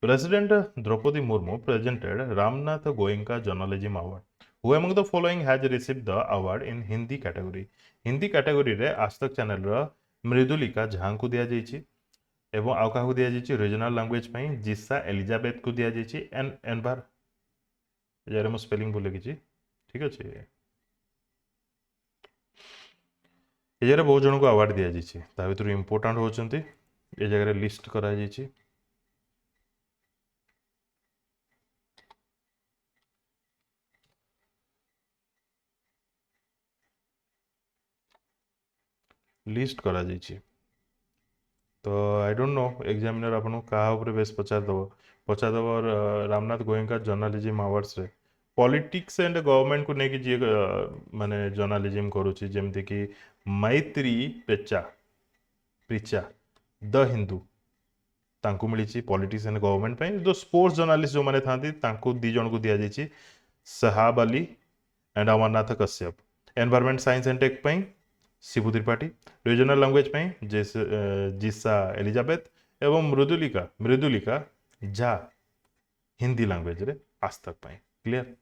President Draupadi Murmu presented Ramnath Goenka journalism award. Who among the following has received the award in Hindi category? Hindi category रे आज तक चैनल रो मृदुलिका झा को दिया जाइछि एवं आउ काहू दिया जाइछि रीजनल लैंग्वेज पई जिसा एलिजाबेथ को दिया जाइछि एनबार यार मो स्पेलिंग भूल गेछि ठीक अछि. ए जगह बहुत जन को अवार्ड दिया जाइछि ता भीतर इंपोर्टेंट होचंती ए जगह लिस्ट करा जाइछि. लिस्ट करा जाइछि तो आई डोंट नो एग्जामिनर आपन का ऊपर बेस पचार दबो और रामनाथ गोयंका जर्नलिज्म अवार्ड्स रे पॉलिटिक्स एंड गवर्नमेंट को नेकी जे माने जर्नलिज्म करूछि जेमति कि मैत्री प्रिचा द हिंदू तांको मिलिछि पॉलिटिक्स एंड गवर्नमेंट पे. जो स्पोर्ट्स जर्नलिस्ट जो माने थांती तांको दी जन को दिया जाइछि Sahab Ali and Amarnath Kashyap. Environment science and tech पे शिबू त्रिपाठी. रीजनल लैंग्वेज पे जिसा एलिजाबेथ एवं मृदुलिका झा हिंदी लैंग्वेज रे आज तक पे. क्लियर.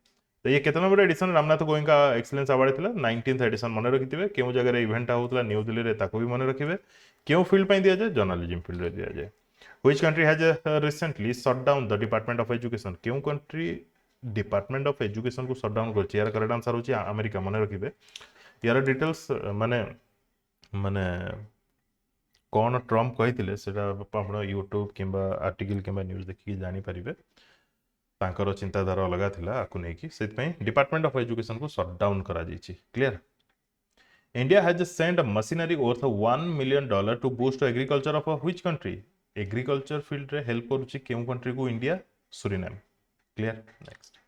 तो ये केतना number edition Ramnath Goenka excellence award थिला 19th एडिशन मन रखिथिबे. केउ जगह रे इवेंट होतला न्यू दिल्ली रे ताको भी मन रखिबे. केउ फील्ड पे दिया जाए जर्नलिज्म फील्ड रे दिया जाए. Which country has recently shut down the Department of Education? केउं country Department of Education को shut down करछि? यार करेक्ट आंसर होछि अमेरिका, मने रखिबे। यार डिटेल्स माने माने कौन ट्रम्प कहिथिले सेटा आपण यूट्यूब किंबा आर्टिकल किंबा न्यूज देखि जानि परिबे। तांकर चिंताधारा अलग थिला आकु नेकी सेतपई डिपार्टमेंट ऑफ एजुकेशन को शट डाउन करा जाइछि। Clear? India has just sent a machinery worth $1 million to boost agriculture of which country? Agriculture field रे help करुछि केउ country को? India, Suriname. Clear? Next.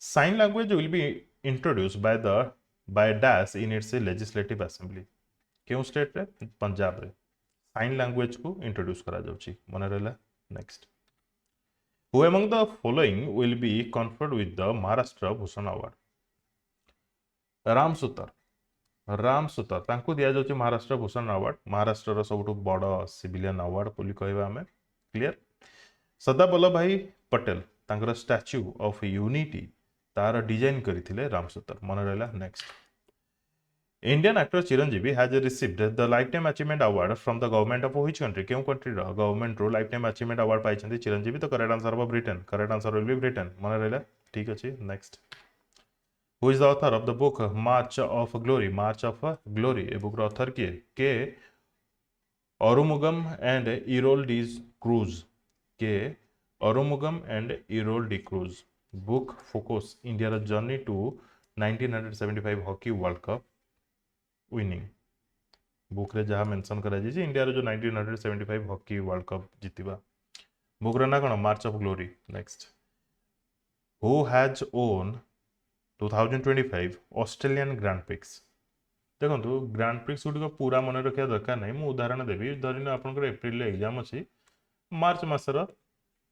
Sign language will be introduced by dash in its legislative assembly. केउ state रे? पंजाब रे। Sign language को introduce करा जाउछि। मने रहला? Next. Who among the following will be conferred with the Maharashtra Bhushan Award? Ram सुतर तांको दिया जाउछि महाराष्ट्र भूषण अवार्ड। महाराष्ट्र रो सबटु बड़ सिविलियन अवार्ड बोली कहबा हमें। क्लियर? सरदार वल्लभ भाई पटेल तांकर स्टैच्यू ऑफ यूनिटी तार डिजाइन करथिले राम सुतर। मन रहला? Next. Indian actor Chiranjeevi has received the life time achievement award from the government of which country? केउ कंट्री रो गवर्नमेंट रो लाइफ टाइम अचीवमेंट अवार्ड पाइछन्ती चिरंजीवी? तो करेक्ट आंसर हो Britain. Correct answer will be Britain. मन रहला? ठीक अछि। Next. Who is the author of the book March of Glory? March of Glory. A book author किए? के Oromugam and Errol D. Cruz. के Oromugam and Errol D. Cruz. Book focus India's journey to 1975 Hockey World Cup winning. Book रे जहाँ मेंशन करा जाइए इंडिया रो जो 1975 हॉकी वर्ल्ड कप जीतिबा। बुक रे ना कोन? March of glory. Next. Who has won 2025 Australian grand prix? देखो ग्रांड प्रिक्स गुड़िक पूरा मन रखा दरकार नहीं। मुझे उदाहरण देवी। धरन आपंकर एप्रिल एग्जाम अच्छी, मार्च मसर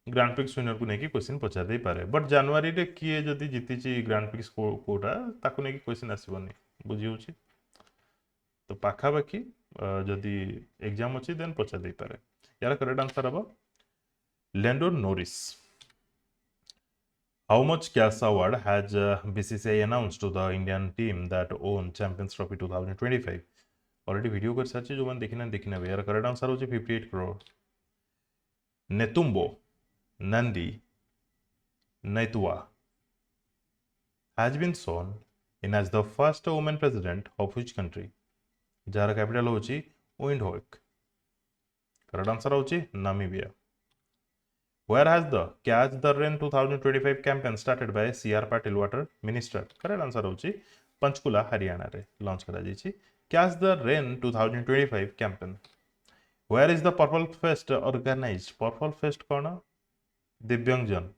ग्रांड प्रिक्स विनर को लेकिन क्वेश्चन पचार दे पारे। बट जनवरी रे किए जदि जीति ग्रांड प्रिक्स कोटा ताको लेकिन क्वेश्चन आसबनी। बुझी होची? तो पाखापाखि जदि एग्जाम अच्छी देन पचार दे पारे। यार करेक्ट आंसर हम Lando Norris. How much cash award has BCCI announced to the Indian team that won Champions Trophy 2025? Already video कर साची जो मन देखना यार करेक्ट आंसर हो 58 crore. Netumbo Nandi Ndaitwah has been sworn in as the first woman president of which country? Jar capital होची विंडहोक। करेक्ट आंसर होची Namibia. Where has the Catch the Rain 2025 campaign started by C.R. Patil Water Minister? Correct answer होची पंचकुला हरियाणा रे लॉन्च करा जाइछि Catch the Rain 2025 campaign. Where is the Purple Fest organized? Purple Fest कोन? दिव्यांगजन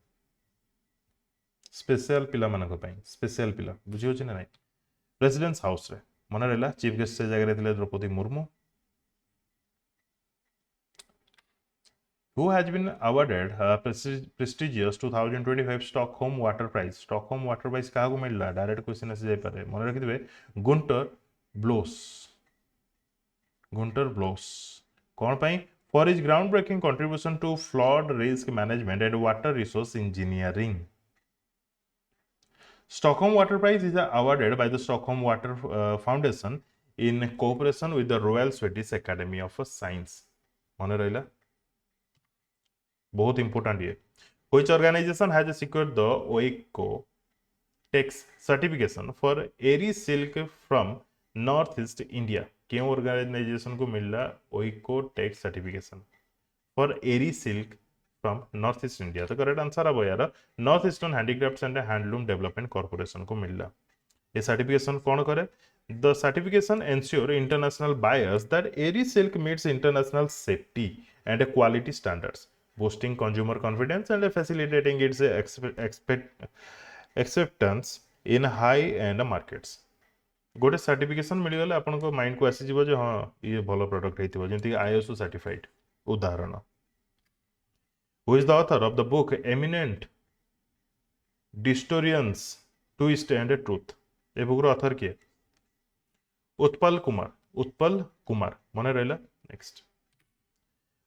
स्पेशल पिला मानक पई स्पेशल पिला बुझी होछि ना? नहीं प्रेसिडेंट्स हाउस रे। मन रहला चीफ गेस्ट से जगह रे Draupadi Murmu. Who has been awarded prestigious 2025 Stockholm Water Prize? Stockholm Water Prize क्या को मिलला? डायरेक्ट क्वेश्चन आसी जाय पारे। मन रखि दिबे गुंटर ब्लोस। गुंटर ब्लोस कोन पई? For his groundbreaking contribution to flood risk management and water resource engineering. Stockholm Water Prize is awarded by the Stockholm Water Foundation in cooperation with the Royal Swedish Academy of Science. मन रहला? बहुत इंपोर्टेंट ये। Which organization has secured the OICO tax certification for Eri silk from Northeast India? क्यों organization को मिला OICO tax certification for Eri silk from Northeast India? तो करेक्ट आंसर अब यार north eastern handicrafts and handloom development corporation को मिला। ये सर्टिफिकेशन कौन करे? The certification ensure international buyers that Eri silk meets international safety and quality standards, boosting consumer confidence and facilitating its acceptance in high-end markets. गोटे सर्टिफिकेशन मिलगले आपन को माइंड को आसी जिवो जे हां ये भलो प्रोडक्ट हेतिबो जेंति आईएसओ सर्टिफाइड। उदाहरण। Who is the author of the book Eminent Distorians Twist and Truth? ए बुक रो ऑथर किए? उत्पल कुमार। उत्पल कुमार मन रहला? Next.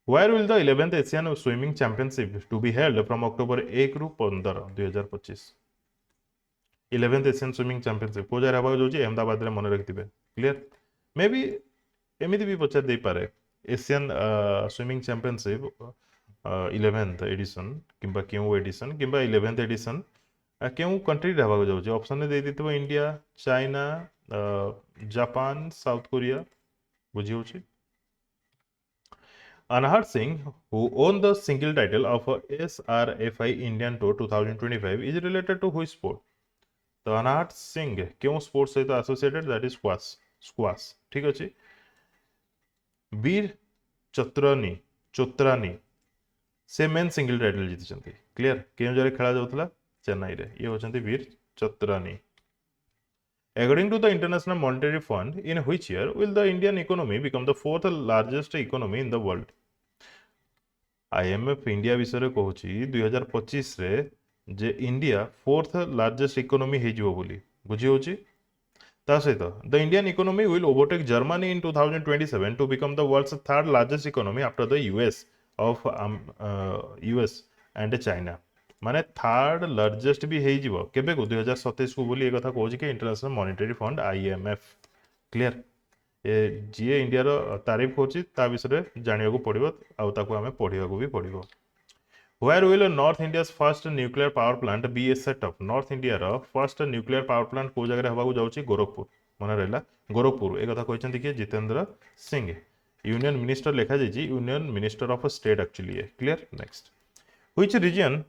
Where will the 11th Asian Swimming Championship to be held from October 1 ରୁ 15 2025? 11th Asian Swimming Championship को जरा बाग जोजी अहमदाबाद रे मन रखिथिबे। क्लियर? मे बी एमिति भी पचार दे पारे Asian swimming championship 11th addition किंबा क्यों एडिशन किंबा 11th एडिशन क्यों कंट्री हेबाक जाउछि ऑप्शन ने दे दितबो India China Japan South Korea बुझी होछि Anahar Singh, who won the single title of SRFI Indian Tour 2025, is related to which sport? तो अनाहट सिंह क्यों स्पोर्ट्स सहित associated that is squash squash ठीक अछि वीर चतुरानी चोत्रानी से मेन सिंगल टाइटल जीतिଛନ୍ତି क्लियर केउं जरे खेला जाउतला चेन्नई रे ये होचंती वीर चतुरानी According to the International Monetary Fund, in which year will the Indian economy become the fourth largest economy in the world? IMF India विषय कहूँ 2025 रे जे इंडिया फोर्थ लार्जेस्ट इकोनॉमी हेजिवो बोली बुझी होची ता सहित the Indian economy will overtake Germany in 2027 to become the world's third largest economy after the US of US and China माने थर्ड लार्जेस्ट भी हेजिवो केबे को 2027 को बोली ए कथा कहूची कि international monetary fund IMF clear ए जी इंडिया रो तारीफ होची ता विषय जानिया को पड़िबो आउ ताको हमें पढ़िया को भी पड़िबो Where will North India's first nuclear power plant be set up? North India row first nuclear power plant को जगह हवा जाउची गोरखपुर मन रहला गोरखपुर ए कथा कहचंती कि जितेंद्र सिंह यूनियन मिनिस्टर लिखा जाइए union minister of state actually है clear next Which region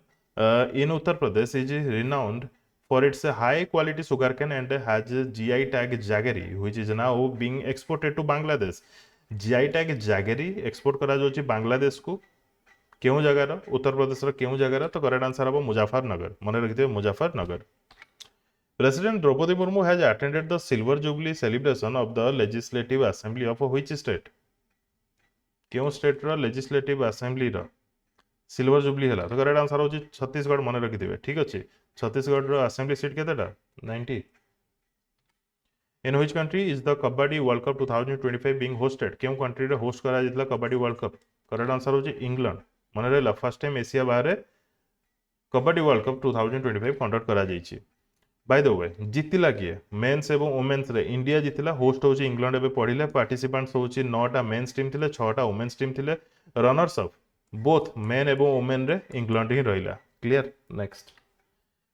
in Uttar Pradesh is renowned for its high quality sugarcane and has GI tag jaggery which is now being exported to Bangladesh GI tag jaggery export करा जाउची बांग्लादेश को क्यों जगार उत्तर प्रदेश क्यों जगार तो करेक्ट आंसर हम मुजफ्फरनगर मन रखिए Muzaffarnagar president Draupadi Murmu has attended the silver jubilee celebration of the legislative assembly of which state क्यों स्टेट रो लेजिस्लेटिव असेंबली रो सिल्वर जुबली है तो करेक्ट आंसर हो छत्तीसगढ़ मन रखिथे ठीक अच्छे छत्तीसगढ़ रो असेंबली सीट केतेटा 90 in which country is the kabaddi world cup 2025 being hosted क्यों कंट्री रे होस्ट करा जितला kabaddi world cup correct answer हो इंग्लैंड मन रहला फर्स्ट टाइम एशिया बाहर कबड्डी वर्ल्ड कप 2025 कंडक्ट करा जाइछि बाय द वे जितिला किए मेंस एवं वुमेन्स रे इंडिया जितिला होस्ट होची इंग्लैंड एबे पढिले पार्टिसिपेंट्स होची 9टा मेंस टीम थिले 6टा वुमेन्स टीम थिले रनर्स अप बोथ मेन एवं वुमेन रे इंग्लैंड ही रहिला क्लियर नेक्स्ट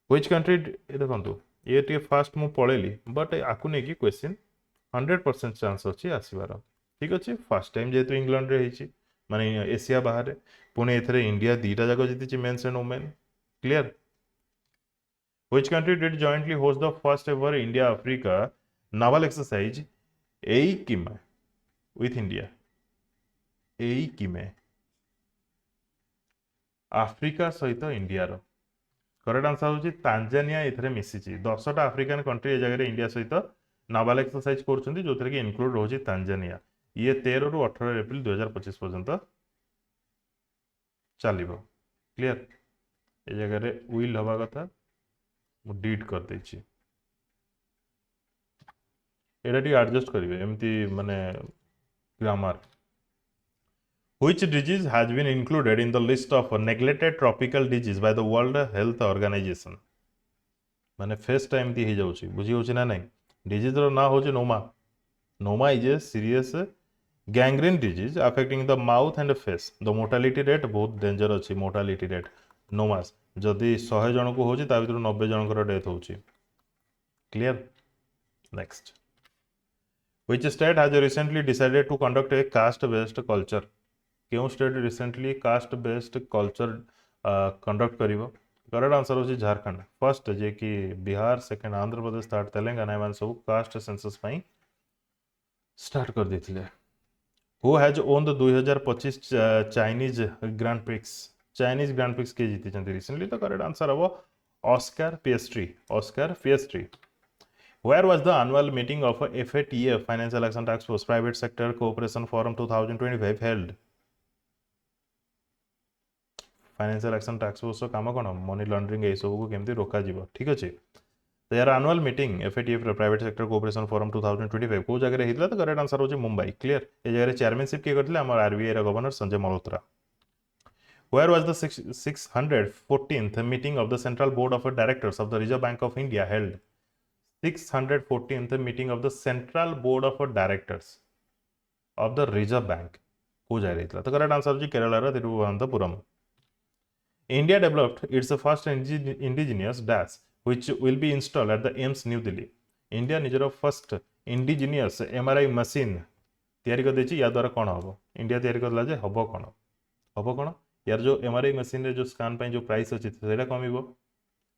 व्हिच कंट्री देखंतु ये टे फास्ट मु पळेली बट आकु ने की क्वेश्चन 100% चांस अछि आसीबार ठीक अछि फर्स्ट टाइम जेतु इंग्लैंड रे हेची माने एशिया बाहर पुणे एथरे इंडिया दीटा जाको जितिची men's and women clear Which country did jointly host the first ever India Africa naval exercise Eikime with India? Eikime Africa सहित इंडिया रो करेक्ट आंसर होची तांजानिया एथरे मिसिची 10टा अफ्रीकन कंट्री ए जगह इंडिया सहित नाval एक्सरसाइज करछंती जोथरे कि इंक्लूड होची तांजानिया ये 13 रु 18 एप्रिल 2025 पर्यंत चलिबो क्लियर ए जगह रे विल हवा कथा डिट कर देछि एटा टी एडजस्ट करिवे एमती माने grammar Which disease has been included in the list of neglected tropical disease by the World Health Organization माने फेस टाइम दी हे जाउची बुझी होची ना नहीं डिजीज रो ना होची noma is a serious gangrene disease affecting the mouth and face the mortality rate बहुत डेंजर अछि मोर्टालिटी रेट नोमास जदि 100 जन को होची ता भीतर 90 जनकर डेथ होची clear next Which state has recently decided to conduct a caste based culture क्यों state recently caste based culture conduct करिवो करेक्ट आंसर होची झारखंड फर्स्ट जे कि बिहार सेकंड आंध्र प्रदेश थर्ड तेलंगाना एमान सब कास्ट सेंसस पई स्टार्ट कर देथिले who has won the 2025 Chinese grand prix के जीति चंती रिसेंटली तो करेक्ट आंसर हबो Oscar Piastri Where was the annual meeting of FATF Financial Action Task Force Private Sector Cooperation Forum 2025 held? Financial action task force काम कौन मनी लॉन्ड्रिंग ये सब को केमती रोका जीवो ठीक अछि तो यार annual meeting FATF private sector cooperation forum 2025 को जगह हितला तो करेक्ट आंसर होची मुंबई क्लियर ए जगह चेयरमैनशिप के करथिले हमर आरबीआई रा governor Sanjay Malhotra Where was the 614th meeting of the Central Board of Directors of the Reserve Bank of India held? 614th meeting of the Central Board of Directors of the Reserve Bank को जाय रहितला तो करेक्ट आंसर होची केरला रो Thiruvananthapuram India developed its first indigenous dash which will be installed at the AIMS New Delhi India निजर फर्स्ट indigenous MRI machine तैयारी कर देची या द्वारा कोन हबो इंडिया तैयारी करला जे हबो कोन यार जो MRI मशीन रे जो स्कैन पय जो प्राइस अछि सेटा कमिबो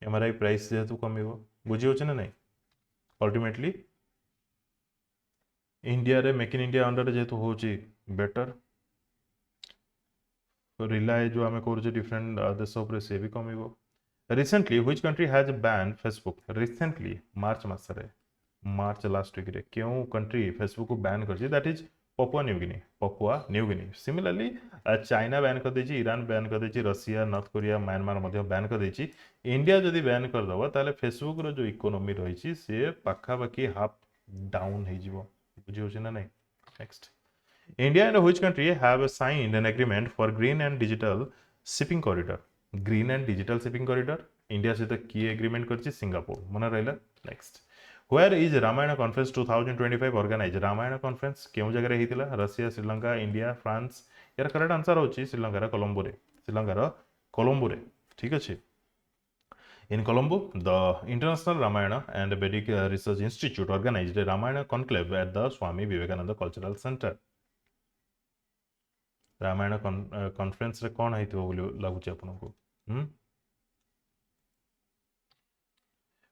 MRI प्राइस जेतु कमिबो बुझी होछ ना नहीं अल्टीमेटली इंडिया रे मेक इन इंडिया अंडर जेतु होची बेटर रिलाय जो आमे करूचे डिफरेंट देश ऊपर से भी कमिबो recently which country has ban Facebook recently March मासरे मार्च लास्ट वीक रे क्यों कंट्री फेसबुक को बैन करछि that is Papua New Guinea similarly China ban कर देछि ईरान बैन कर देछि रशिया नॉर्थ कोरिया म्यांमार मध्ये बैन कर देछि इंडिया जदि बैन कर दबो ताले फेसबुक रो जो इकोनॉमी रहिछि से पाखा बाकी हाफ डाउन हे जिवो बुझि होछि ना नहीं next India and which country have signed an agreement for green and digital shipping corridor? Green and digital shipping corridor. India से तो की agreement करची सिंगापुर मना रहला next. Where is Ramayana Conference 2025 organized? Ramayana Conference क्यों जगह रही थिला? Russia, Sri Lanka, India, France. यार करेक्ट आंसर होची श्रीलंका रा कोलंबो रे. श्रीलंका रा कोलंबो रे. ठीक अछि. In Colombo, the International Ramayana and Vedic Research Institute organized a Ramayana conclave at the Swami Vivekananda Cultural Center. Ramayana conference रे कोन हेतिबो बोली लागुची आपनको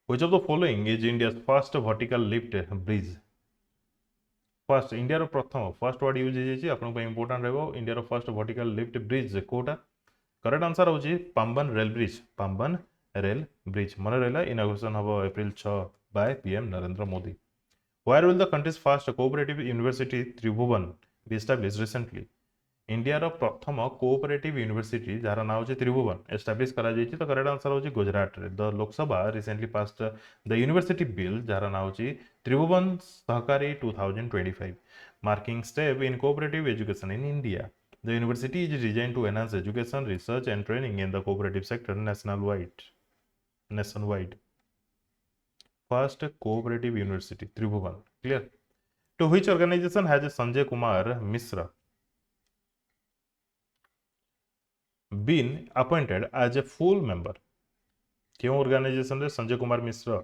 Which of the following is India's first vertical lift bridge? First India रो प्रथम फर्स्ट वर्ड यूज हेछि आपन पे इंपोर्टेंट रहबो इंडिया रो फर्स्ट वर्टिकल लिफ्ट ब्रिज कोटा करेक्ट आंसर होछि पाम्बन रेल ब्रिज मन रहला इनॉग्रेशन हबो April 6 by PM Narendra Modi Where will the country's first cooperative university Tribhuvan be established recently? India रो प्रथम कोऑपरेटिव यूनिवर्सिटी जार नाम होची त्रिभुवन एस्टैब्लिश करा जायछि तो करेक्ट आंसर होची गुजरात रे the Lok Sabha recently passed the university bill जार नाम होची Tribhuvan Sahakari 2025 marking step in cooperative education in India the university is designed to enhance education research and training in the cooperative sector nationwide first cooperative university Tribhuvan clear to which organization has Sanjay Kumar Mishra been appointed as a full member क्यों ऑर्गेनाइजेशन रे संजय कुमार मिश्र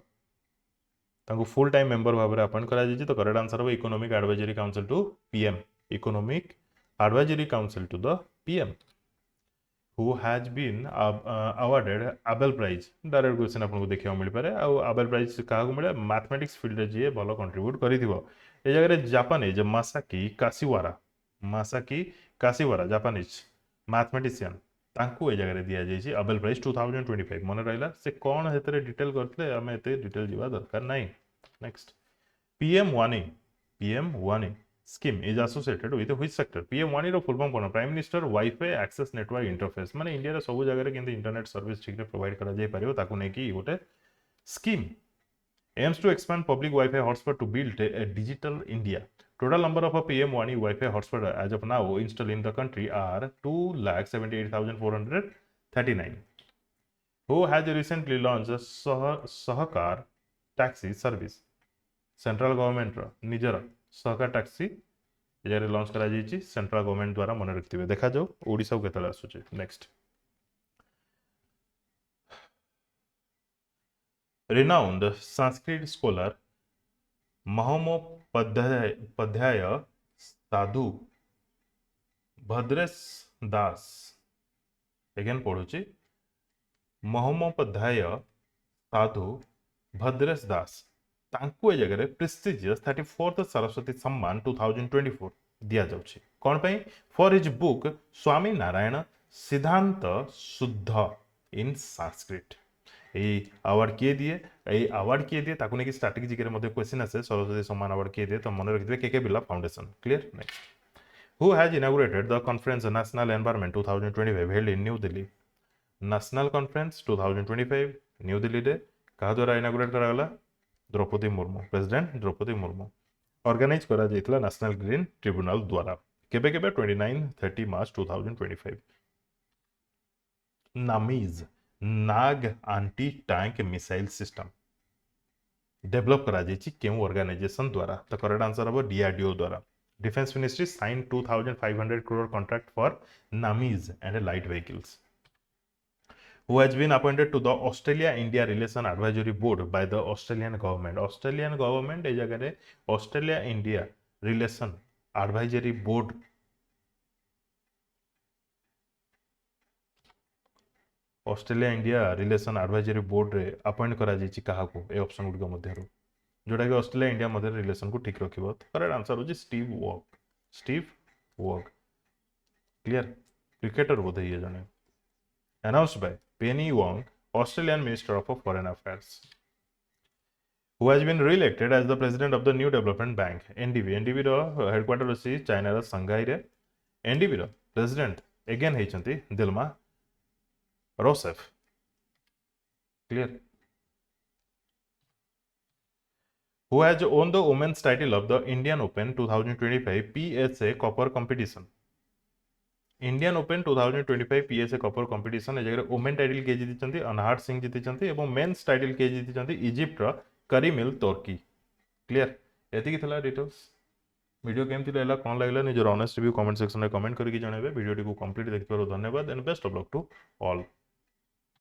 तांको फुल टाइम मेंबर भाबरे अपॉइंट करा जायछि तो करेक्ट आंसर हो economic advisory council to PM economic advisory council to the PM who has been awarded Abel prize direct question आपन को देखियो मिल पारे आ आबेल प्राइज का को मिले मैथमेटिक्स फील्ड रे जे भलो कंट्रीब्यूट करिथिबो ए जगह रे जापानीज मासाकी काशिवारा जापानीज मैथमेटिशियन तांको ए जगह रे दिया जायछि आबेल प्राइज 2025 मन रहला से कोन हेतरे डिटेल करथले हमें एते डिटेल जीवा दरकार नाही नेक्स्ट पीएम1ए scheme is associated with which sector पीएम1ए रो फुल फॉर्म कोन prime minister WiFi access network interface माने इंडिया रे सब जगह रे केंते इंटरनेट सर्विस ठीक रे प्रोवाइड करा जाय परियो ताको नै कि गोटे scheme aims to expand public Wi-Fi hotspot to build a digital India. Total number of PM1E Wi-Fi hotspot as of now installed in the country are 2,78,439. Who has recently launched a Sahakar taxi service? Central government निजर सहकार टैक्सी एजारे लॉन्च करा जायछि सेंट्रल गवर्नमेंट द्वारा मन रखिबे देखा जाओ ओडिसा को केतला आसुचे next Renowned Sanskrit scholar Mahomopadhyay Sadhu Bhadres Das again पढ़ुची Mahomopadhyay Sadhu Bhadres Das तांको ए जगह प्रेस्टिजियस 34th सरस्वती सम्मान 2024 दिया जाउची कोन पई for his book Swami Narayan सिद्धांत शुद्ध इन संस्कृत अवार्ड किए दिए ताकू नहीं स्टार्टिंग जिके मध्य क्वेश्चन आसे सरस्वती सम्मान अवार्ड किए दिए तो मन रखिथे K K Birla foundation clear next who has inaugurated the conference national environment 2025 held in new Delhi national conference 2025 new Delhi रे कहा द्वारा इनॉग्रेट करा गला द्रौपदी मुर्मू प्रेसिडेंट द्रौपदी मुर्मू ऑर्गेनाइज करा जायतला नेशनल ग्रीन ट्रिब्यूनल द्वारा केबे 29-30 मार्च 2025 नामीज Nag anti tank missile system develop करा जायछि केउ ऑर्गेनाइजेशन द्वारा तो करेक्ट आंसर हबो डीआरडीओ द्वारा Defense Ministry signed 2,500 crore contract for NAMIs and light vehicles. Who has been appointed to the Australia-India Relation Advisory Board by the Australian government? Australian government ए जगह रे Australia-India Relation Advisory Board Australia India relation advisory board रे अपॉइंट करा जायछि काहाको ए ऑप्शन गुड मध्यरु जोटा कि ऑस्ट्रेलिया इंडिया मध्य रिलेशन को ठीक रखिबो करेक्ट आंसर होछि Steve Waugh Steve Waugh clear cricketer बोधे ये जने announced by Penny Wong Australian Minister of Foreign Affairs who has been re-elected as the president of the New Development Bank NDB रो हेडक्वार्टर अछि चाइना रो संघाई रे NDB रो प्रेसिडेंट अगेन हेचंती Dilma Rousseff clear who has won the women's title of the Indian Open 2025 PSA Copper competition Indian open 2025 PSA copper competition ए जगह वुमेन टाइटल के जीति अनहाट सिंह जीति एवं मेन्स टाइटल के जीति इजिप्ट रो करीमिल तुर्की क्लियर एति की थला डिटेल्स वीडियो केमती रहला कोन लागला निजर ऑनेस्ट रिव्यू कमेंट सेक्शन में कमेंट करके जणाबे वीडियो को कंप्लीट देखिबारो धन्यवाद and best of luck to all